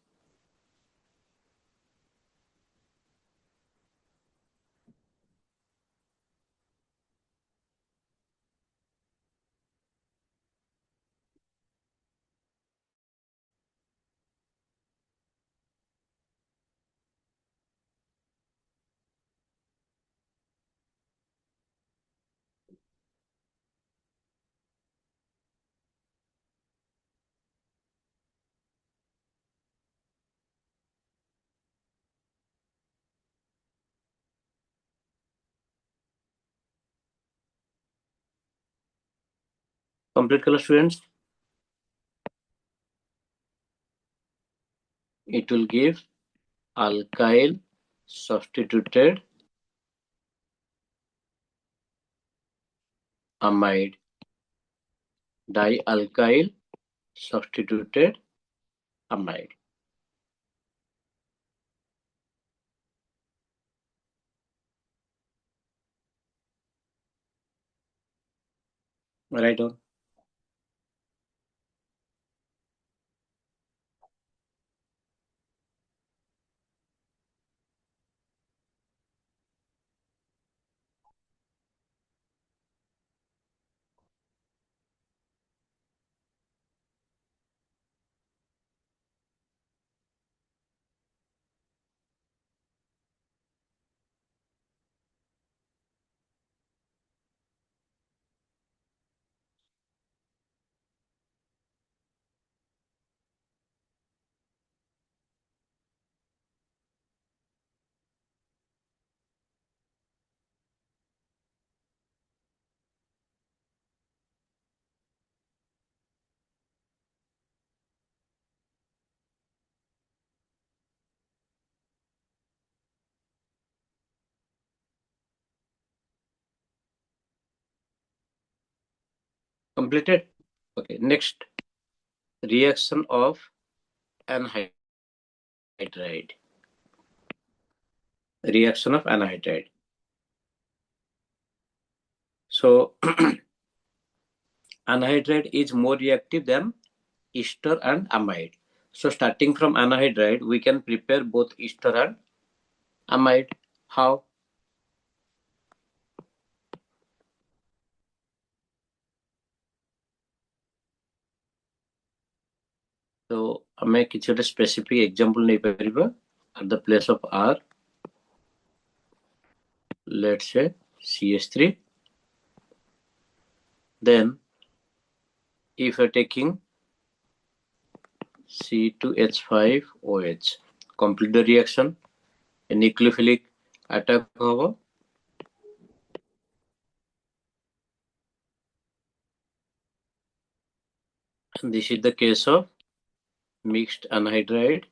Complete color, students. It will give alkyl substituted amide, dialkyl substituted amide. Right on. Completed. Okay, next reaction of anhydride. Reaction of anhydride. So anhydride is more reactive than ester and amide. So starting from anhydride, we can prepare both ester and amide. How? So ଆମେ କିଛି ଗୋଟେ specific example ନେଇପାରିବା at the place of R. Let's say CH3. Then if you're taking C2H5OH, complete the reaction. A nucleophilic attack over. And this is the case of mixed anhydride.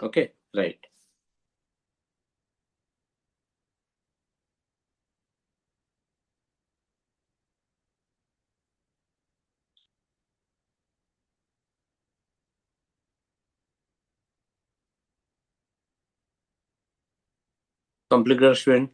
Okay, right. Complete the student.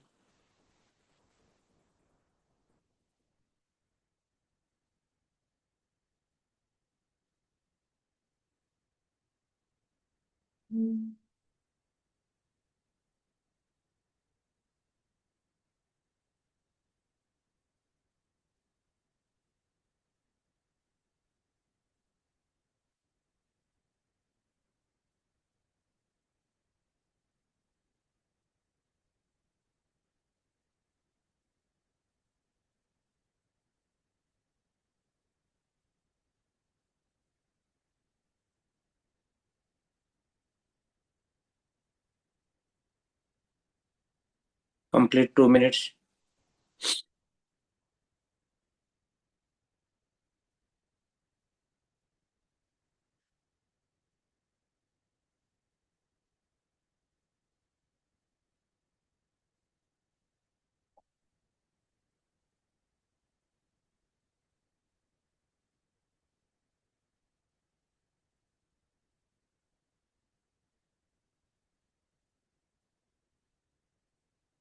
Complete 2 minutes.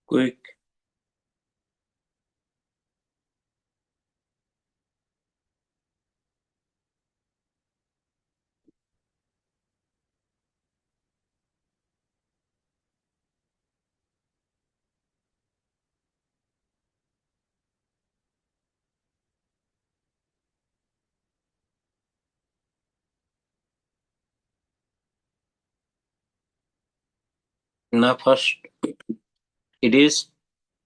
Quick. Now first it is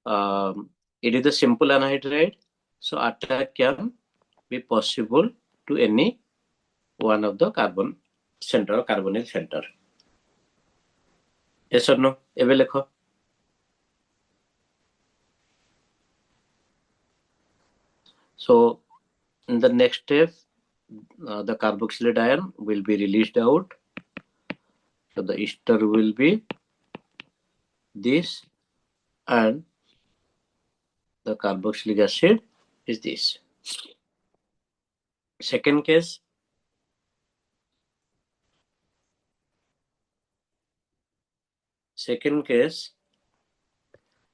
it is a simple anhydride, so attack can be possible to any one of the carbon center, carbonyl center. Yes or no? ଏବେ ଲେଖ. So in the next step, the carboxylate ion will be released out. So the ester will be this, and the carboxylic acid is this. Second case,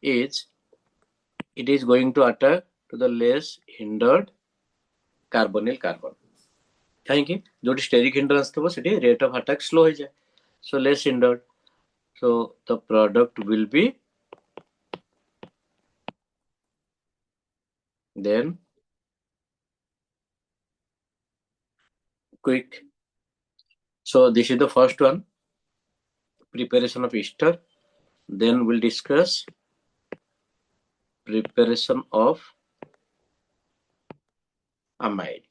is it is going to attack to the less hindered carbonyl carbon. କାହିଁକି ଯୋଉଠି steric hindrance ଥିବ ସେଠି rate of attack slow ହେଇଯାଏ, so less hindered, so the product will be then quick. So this is the first one, preparation of ester. Then we'll discuss preparation of amide.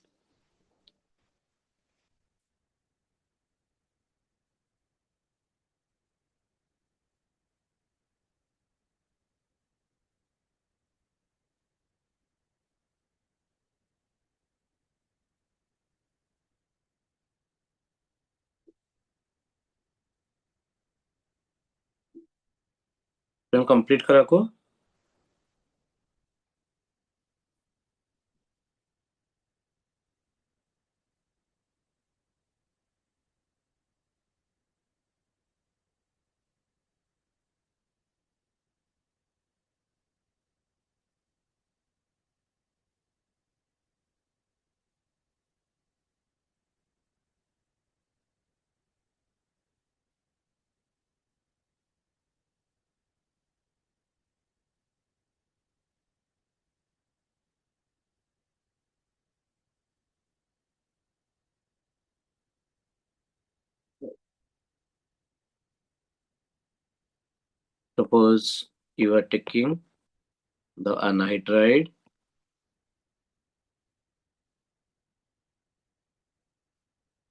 Then complete करा को. Suppose you are taking the anhydride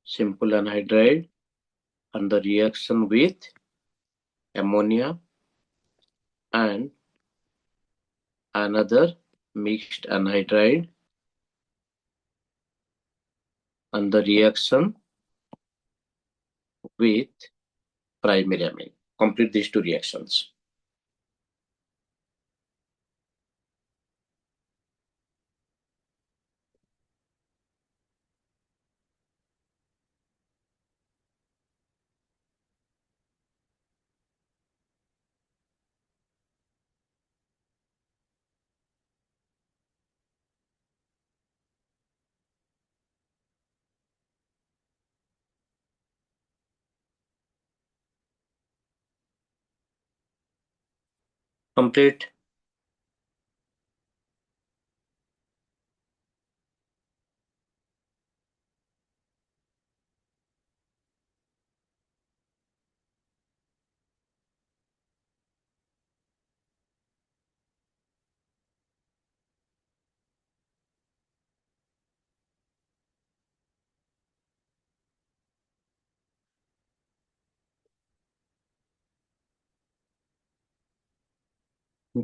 simple anhydride and the reaction with ammonia and another mixed anhydride and the reaction with primary amine. Complete these two reactions. Complete.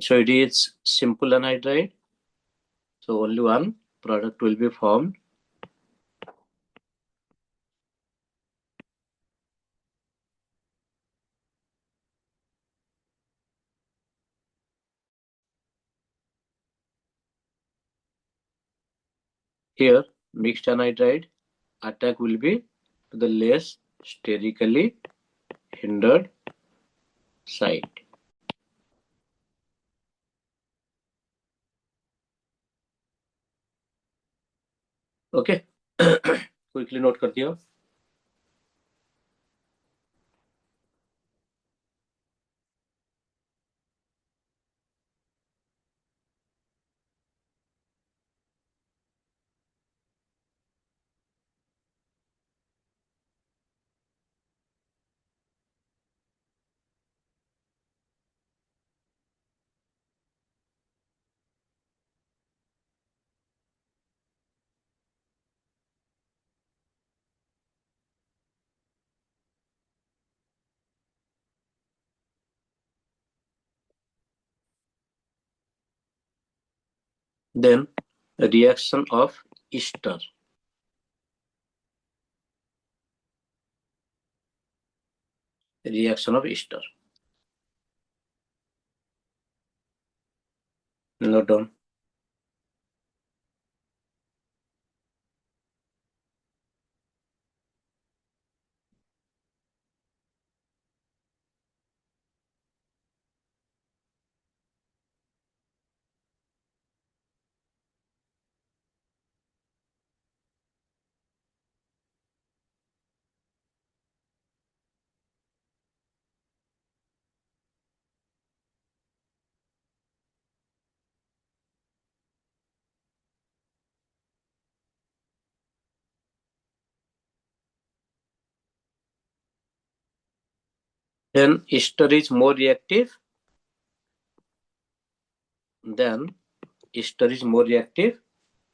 So it is simple anhydride. So only one product will be formed. Here, mixed anhydride attack will be to the less sterically hindered side. Okay. Quickly note कर दिया. Then reaction of ester. Reaction of ester. Note down. Then ester is more reactive than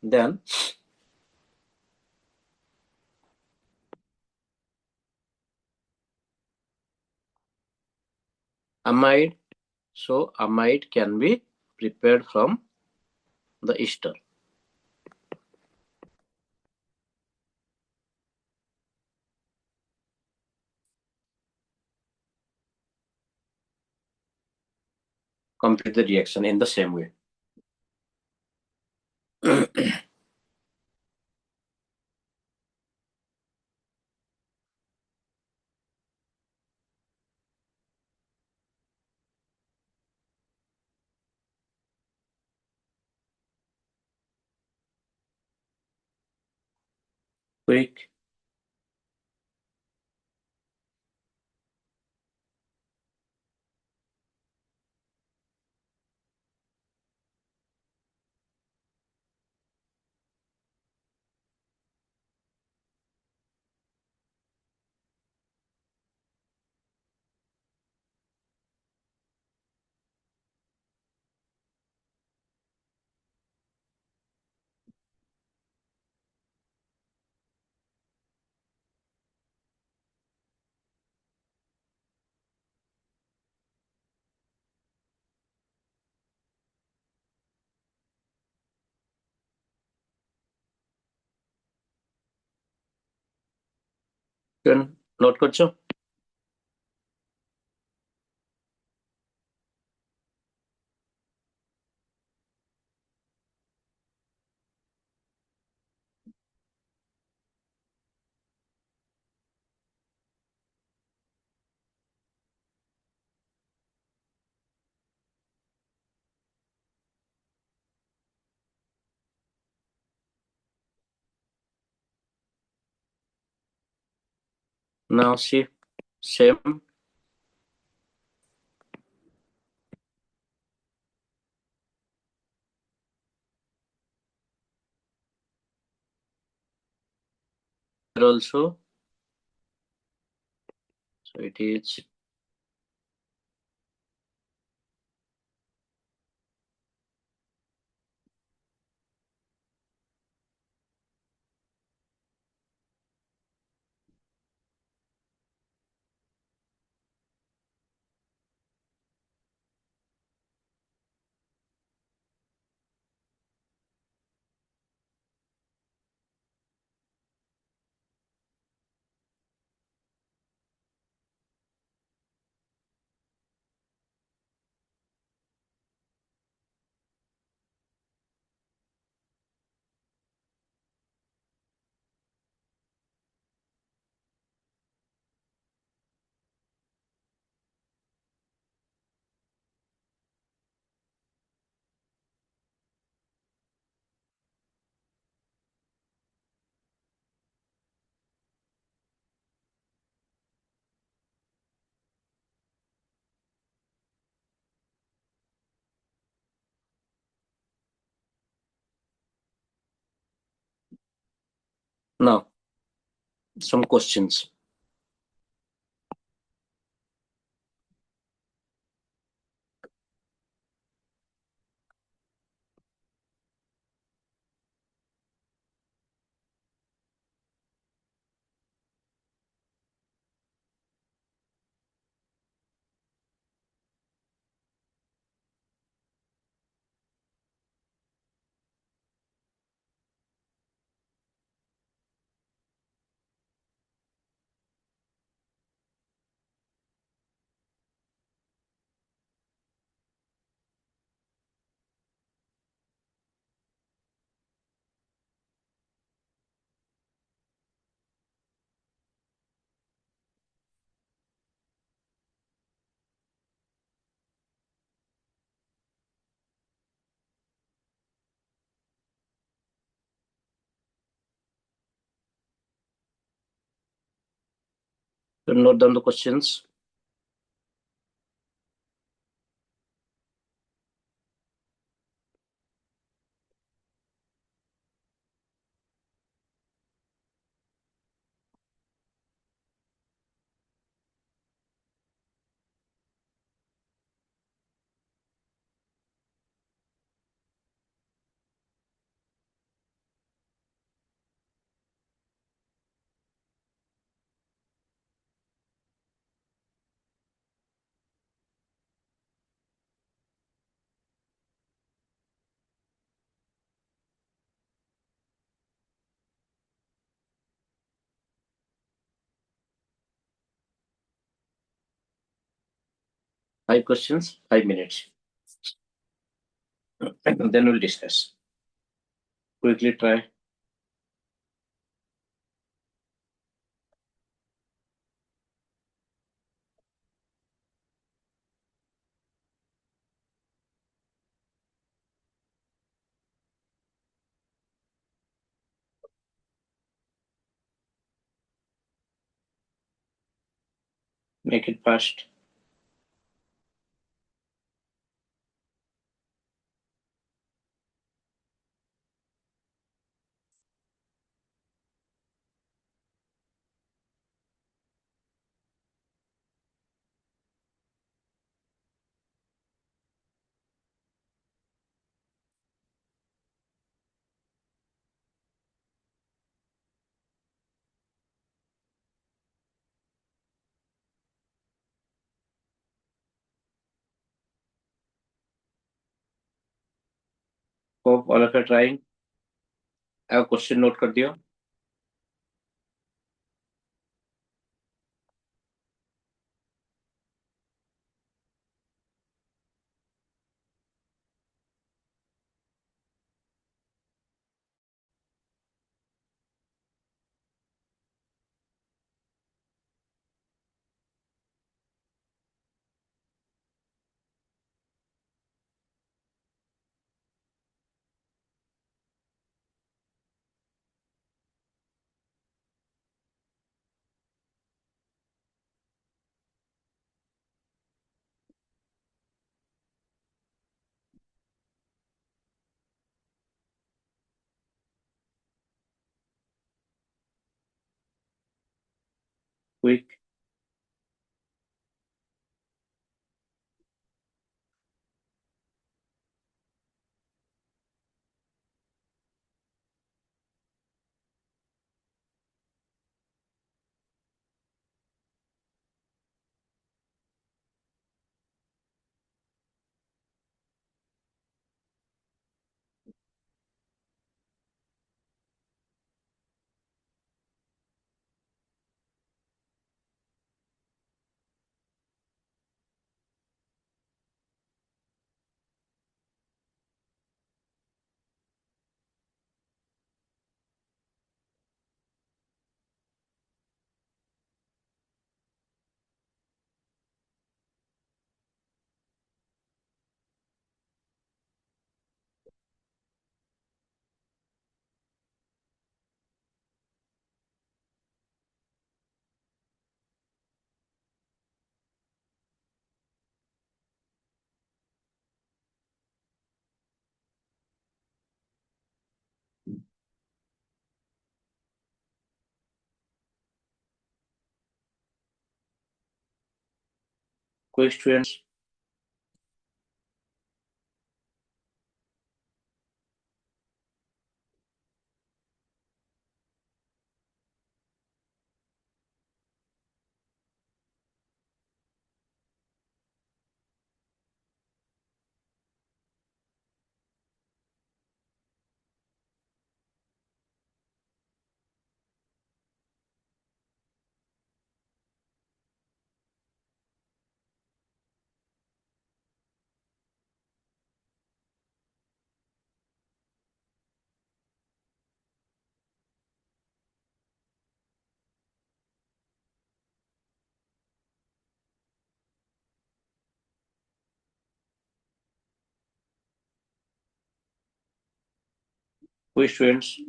than amide. So amide can be prepared from the ester. Complete the reaction in the same way. Quick. Note করছো? Now see, same. Also, so it is now some questions. So note down the questions. Five questions, 5 minutes. Then we'll discuss. Quickly try. Make it fast. Hope all of you are trying. I have question note कर दिया. Quick. Quick students. Quick students. .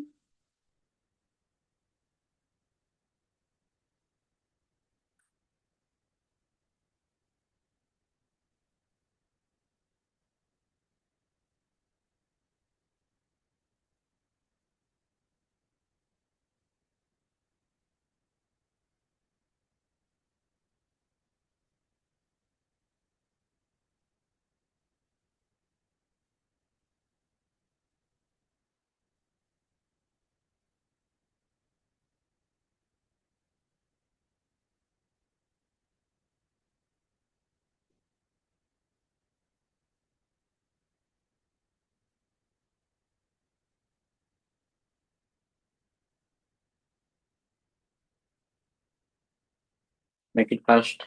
Make it fast.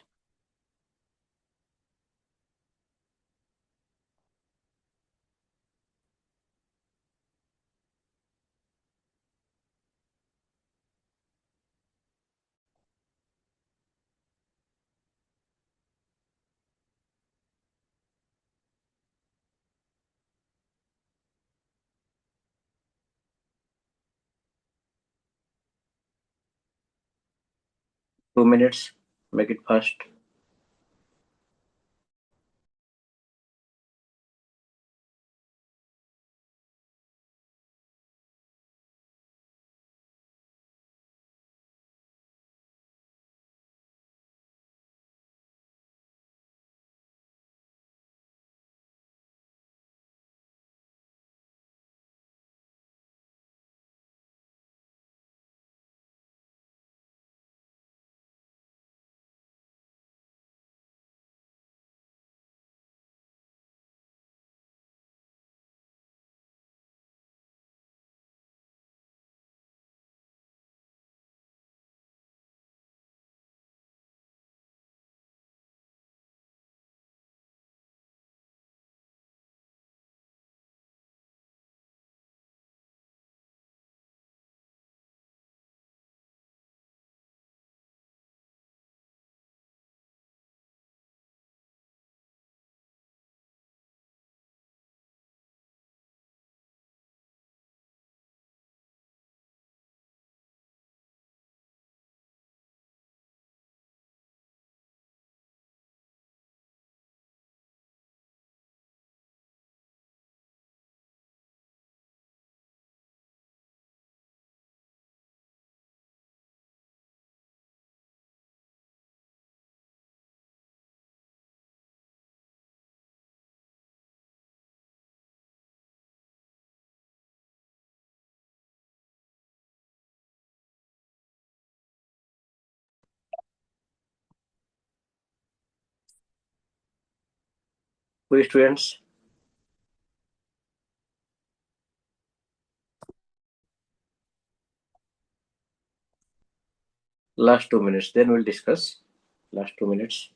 Two minutes. Make it fast. Who students? Last 2 minutes. Then we'll discuss. Last 2 minutes.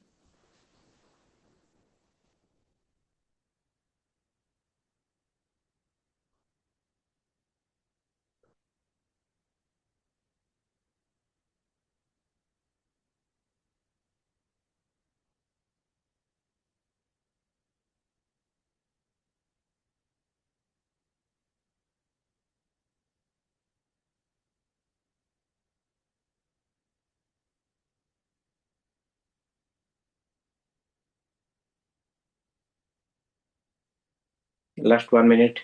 Last 1 minute.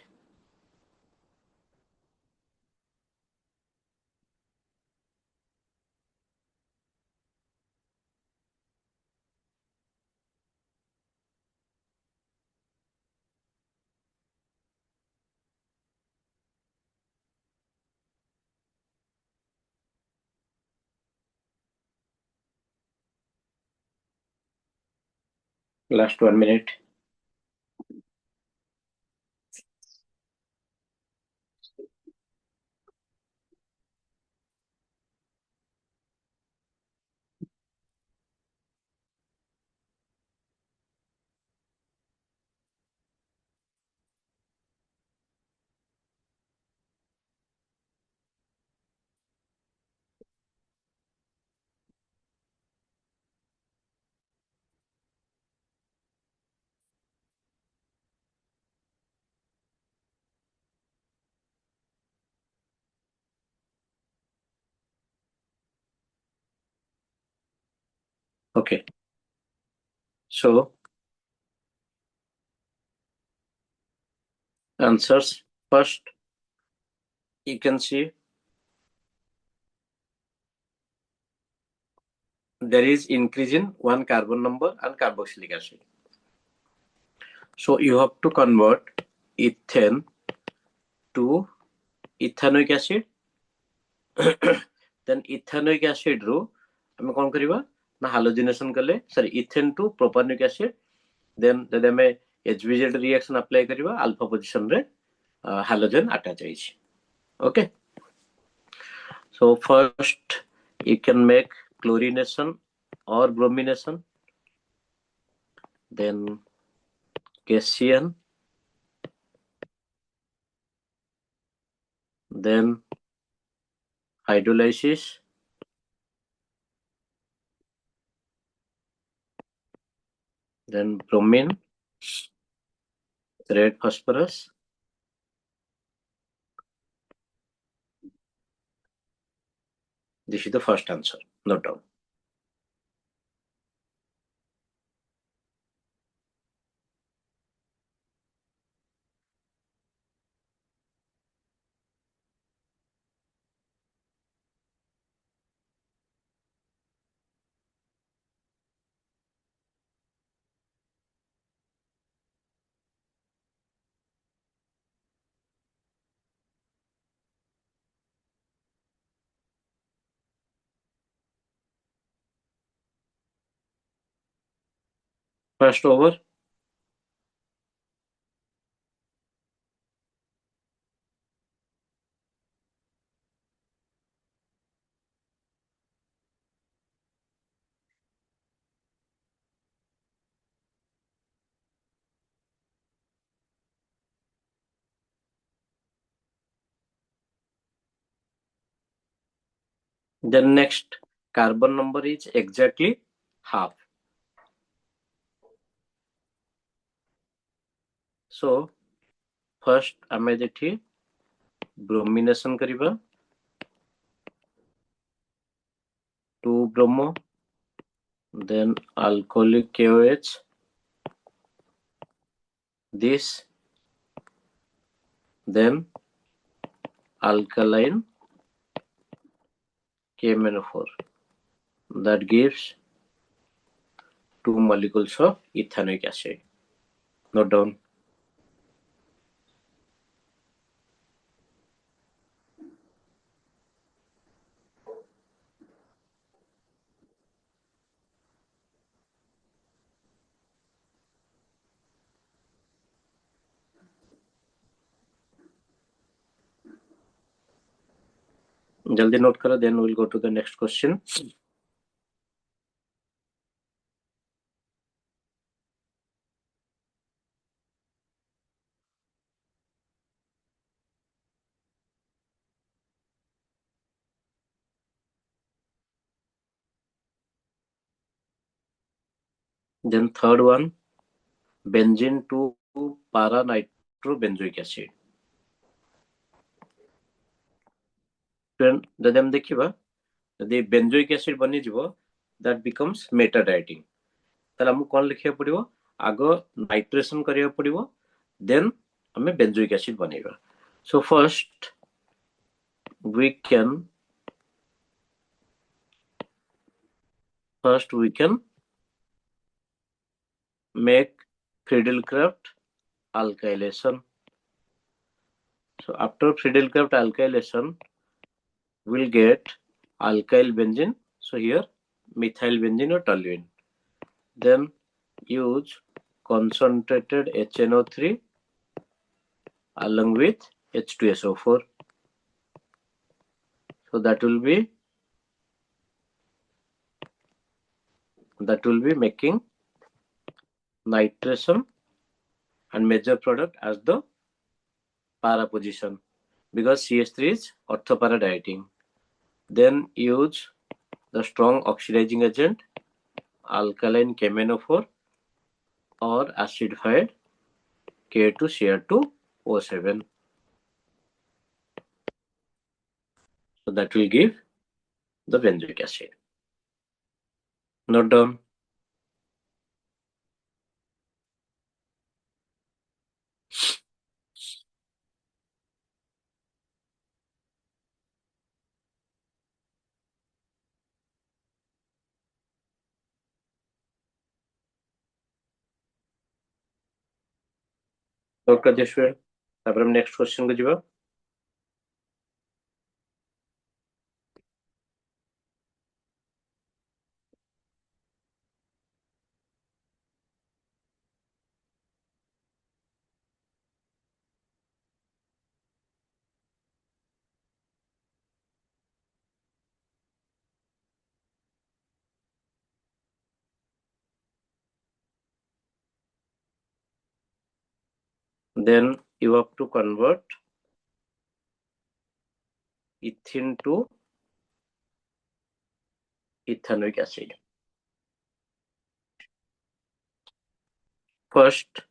Last 1 minute. Okay. So answers first. You can see there is increase in one carbon number and carboxylic acid. So you have to convert ethane to ethanoic acid. Then ethanoic acid ru ଆମେ କଣ କରିବା ନା ହାଲୋଜିନେସନ କଲେ ସରି ethane two ପ୍ରୋପାନିକ୍ acid. Then ଯଦି ଆମେ HBZ reaction apply କରିବା alpha position ରେ halogen attach ହେଇଛି. Okay. So first you can make chlorination or bromination, then cation, then hydrolysis, then bromine, red phosphorus. This is the first answer. Note down. First over. Then next carbon number is exactly half. So first आमे देठी bromination करिबा 2 bromo, then alcoholic KOH, this, then alkaline KMNO4. That gives 2 molecules of ethanoic acid. Note down. Jaldi note karo, then we'll go to the next question. Then third one, benzene to para nitrobenzoic acid. ଯଦି ଆମେ ଦେଖିବା ଯଦି benzoic acid ବନିଯିବ that becomes metadieting. ତାହେଲେ ଆମକୁ କଣ ଲେଖିବାକୁ ପଡିବ? ଆଗ ନାଇଟ୍ରେସନ କରିବାକୁ ପଡିବ, then ଆମେ ବେଞ୍ଜୋଇକ୍ ଏସିଡ୍ ବନେଇବା. So first we can make Friedel-Crafts alkylation. So after Friedel-Crafts alkylation, we'll get alkyl benzene. So here methyl benzene or toluene. Then use concentrated HNO3 along with H2SO4. So that will be making nitration and major product as the para position because CH3 is orthopara dieting. Then use the strong oxidizing agent alkaline KMNO4 or acidified K2Cr2O7. So that will give the benzoic acid. Note down. Note कर दिया. तापर हम next question को जीवा. Then you have to convert ethene to ethanoic acid. First,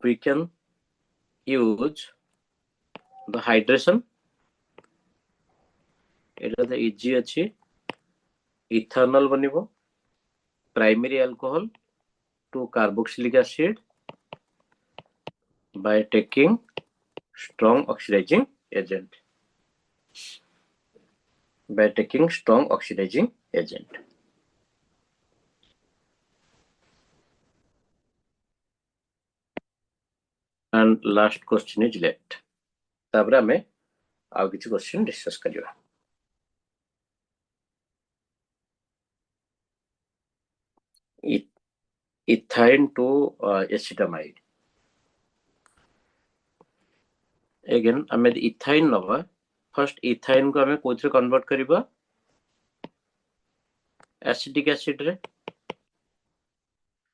we can use the hydration. ଏଟାରେ easy ଅଛି. Ethanol बनिबो, primary alcohol to carboxylic acid by taking strong oxidizing agent. By taking strong oxidizing agent. And last question is left. तापर आमे आउ किछि question discuss करिवा. Ethyne to acetamide. Again आमे ethyne नबा. First ethyne को आमे कोथरे कन्वर्ट करिबा, acetic acid रे.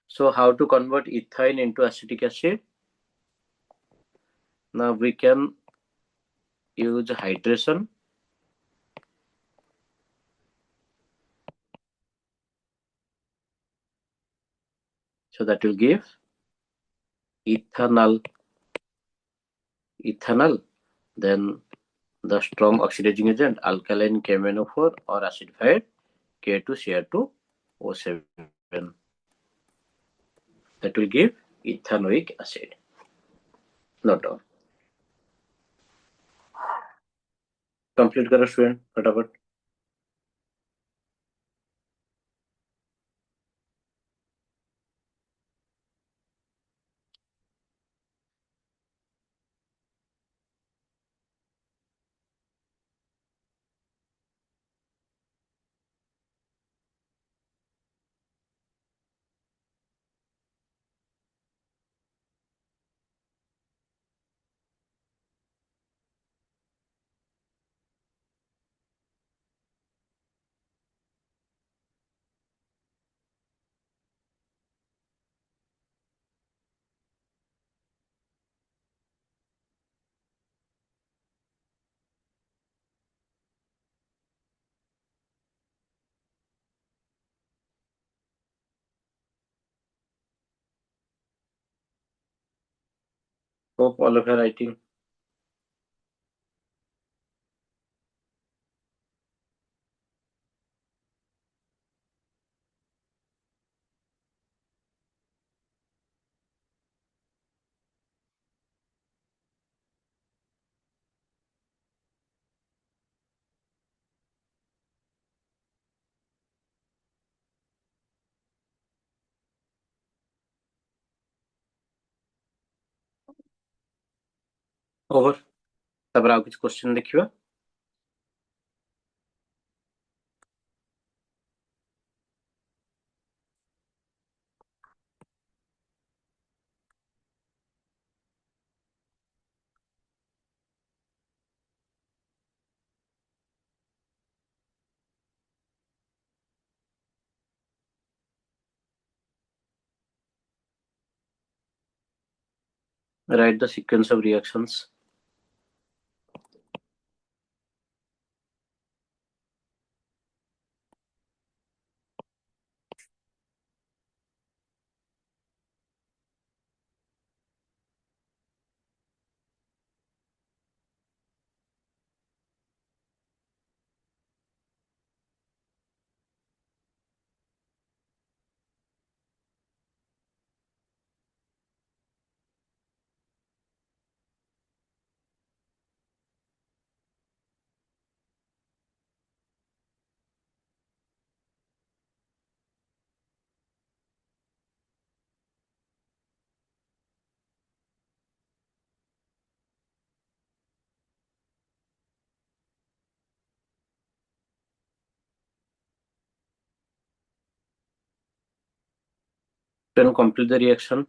So how to convert ethine into acetic acid? Now we can use hydration. So that will give ethanol. Then the strong oxidizing agent, alkaline KMnO4 or acidified K2Cr2O7. That will give ethanoic acid. Not all. Complete करो student फटाफट. Hope all of you are writing. Over. तापर आउ किछि question देखिबा. Write the sequence of reactions. Then complete the reaction.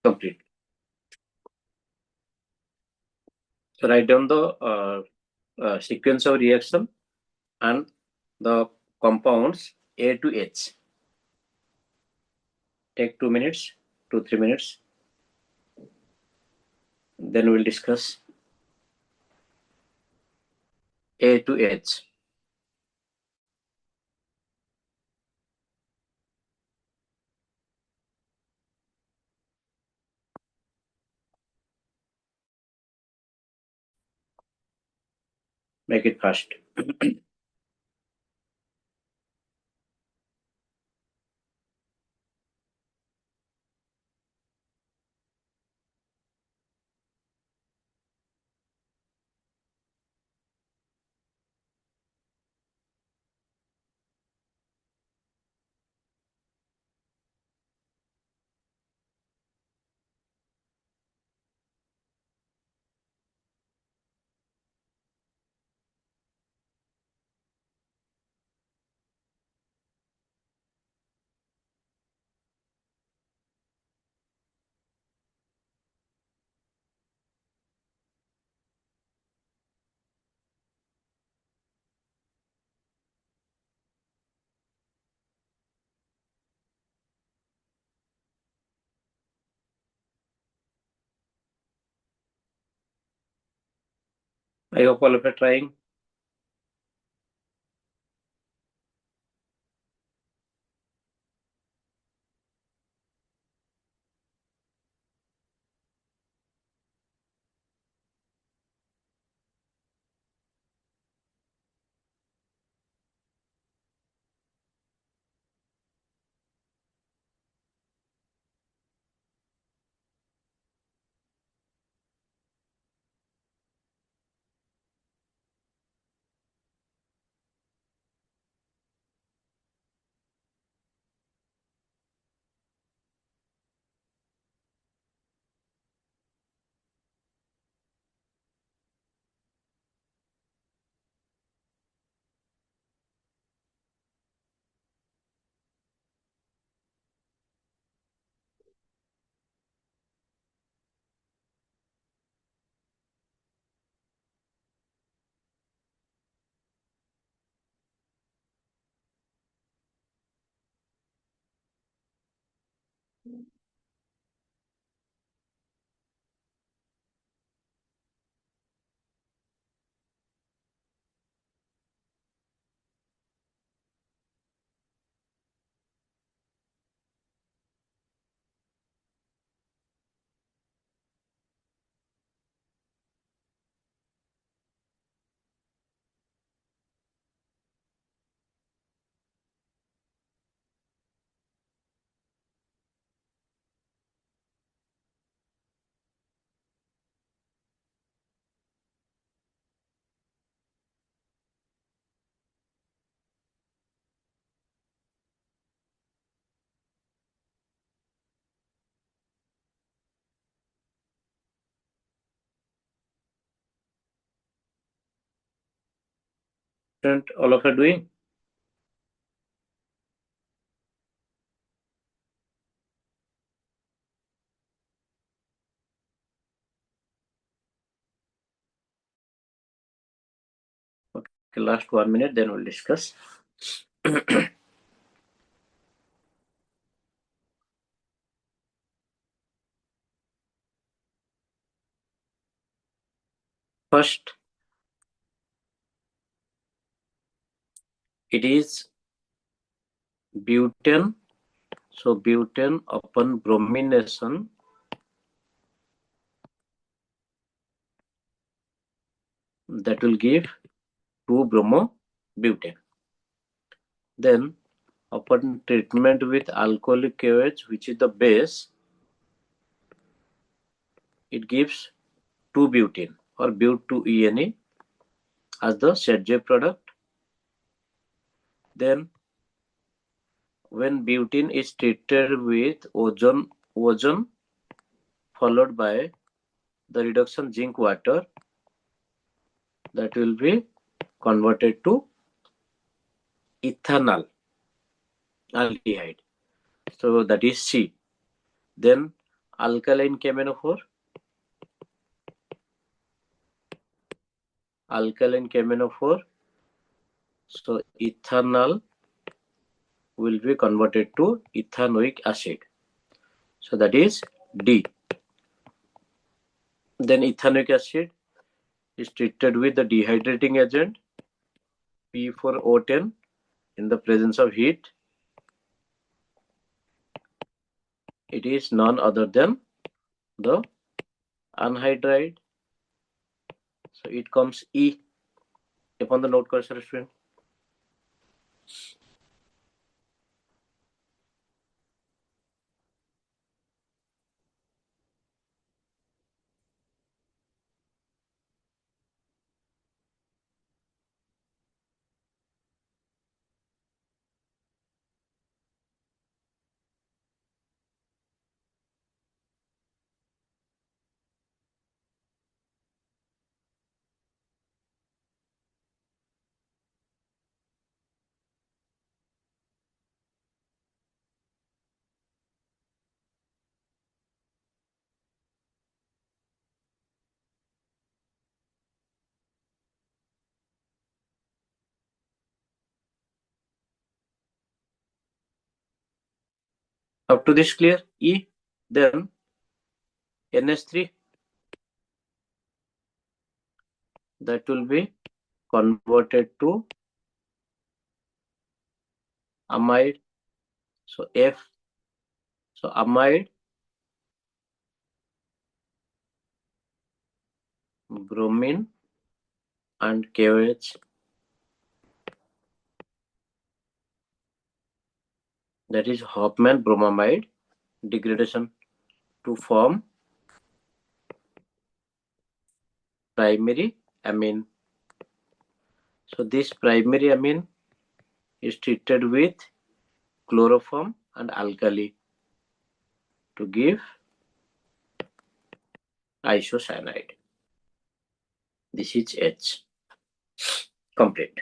complete. So write down the sequence of reaction and the compounds A to H. Take 2 minutes, 2-3 minutes. Then we'll discuss A to H. Make it fast. I hope all of you are trying. All of you are doing? Okay, last 1 minute, then we'll discuss. First, it is butane. So butane upon bromination that will give 2-bromobutane. Then upon treatment with alcoholic KOH, which is the base, it gives 2-butene or but2ene as the ZJ product. Then when butene is treated with ozone followed by the reduction zinc water, that will be converted to ethanol aldehyde. So that is C. Then alkaline KMNO4. Alkaline KMNO4. So ethanol will be converted to ethanoic acid. So that is D. Then ethanoic acid is treated with the dehydrating agent P4O10 in the presence of heat. It is none other than the anhydride. So it comes E upon the note cursor student. Up to this clear? E. Then NH3, that will be converted to amide. So F. So amide, bromine, and KOH. That is Hofmann bromamide degradation to form primary amine. So this primary amine is treated with chloroform and alkali to give isocyanide. This is H. Complete.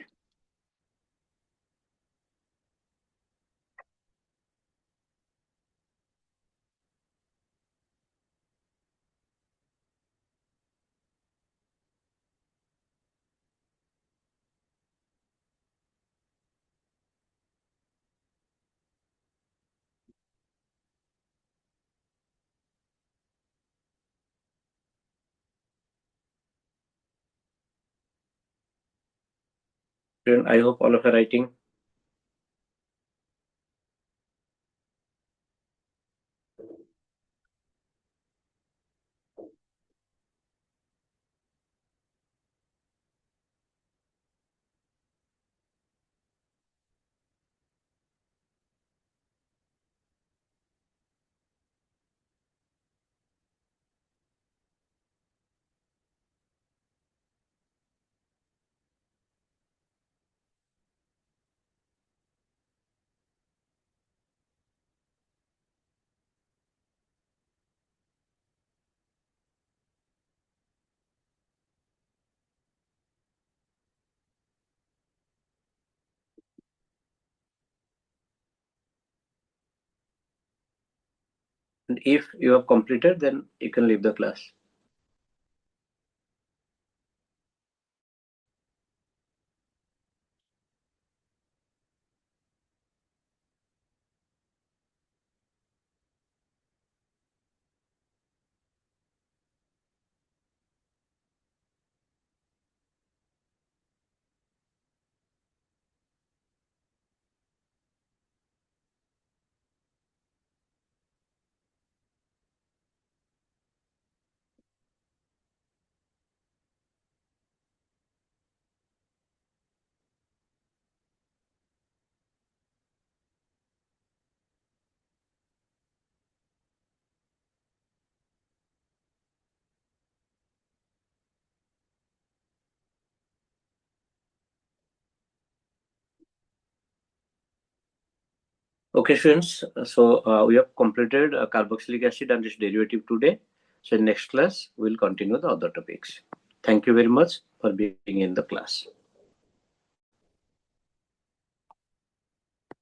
I hope all of you are writing. And if you have completed, then you can leave the class. Okay, students. So we have completed carboxylic acid and its derivative today. So in next class, we'll continue the other topics. Thank you very much for being in the class.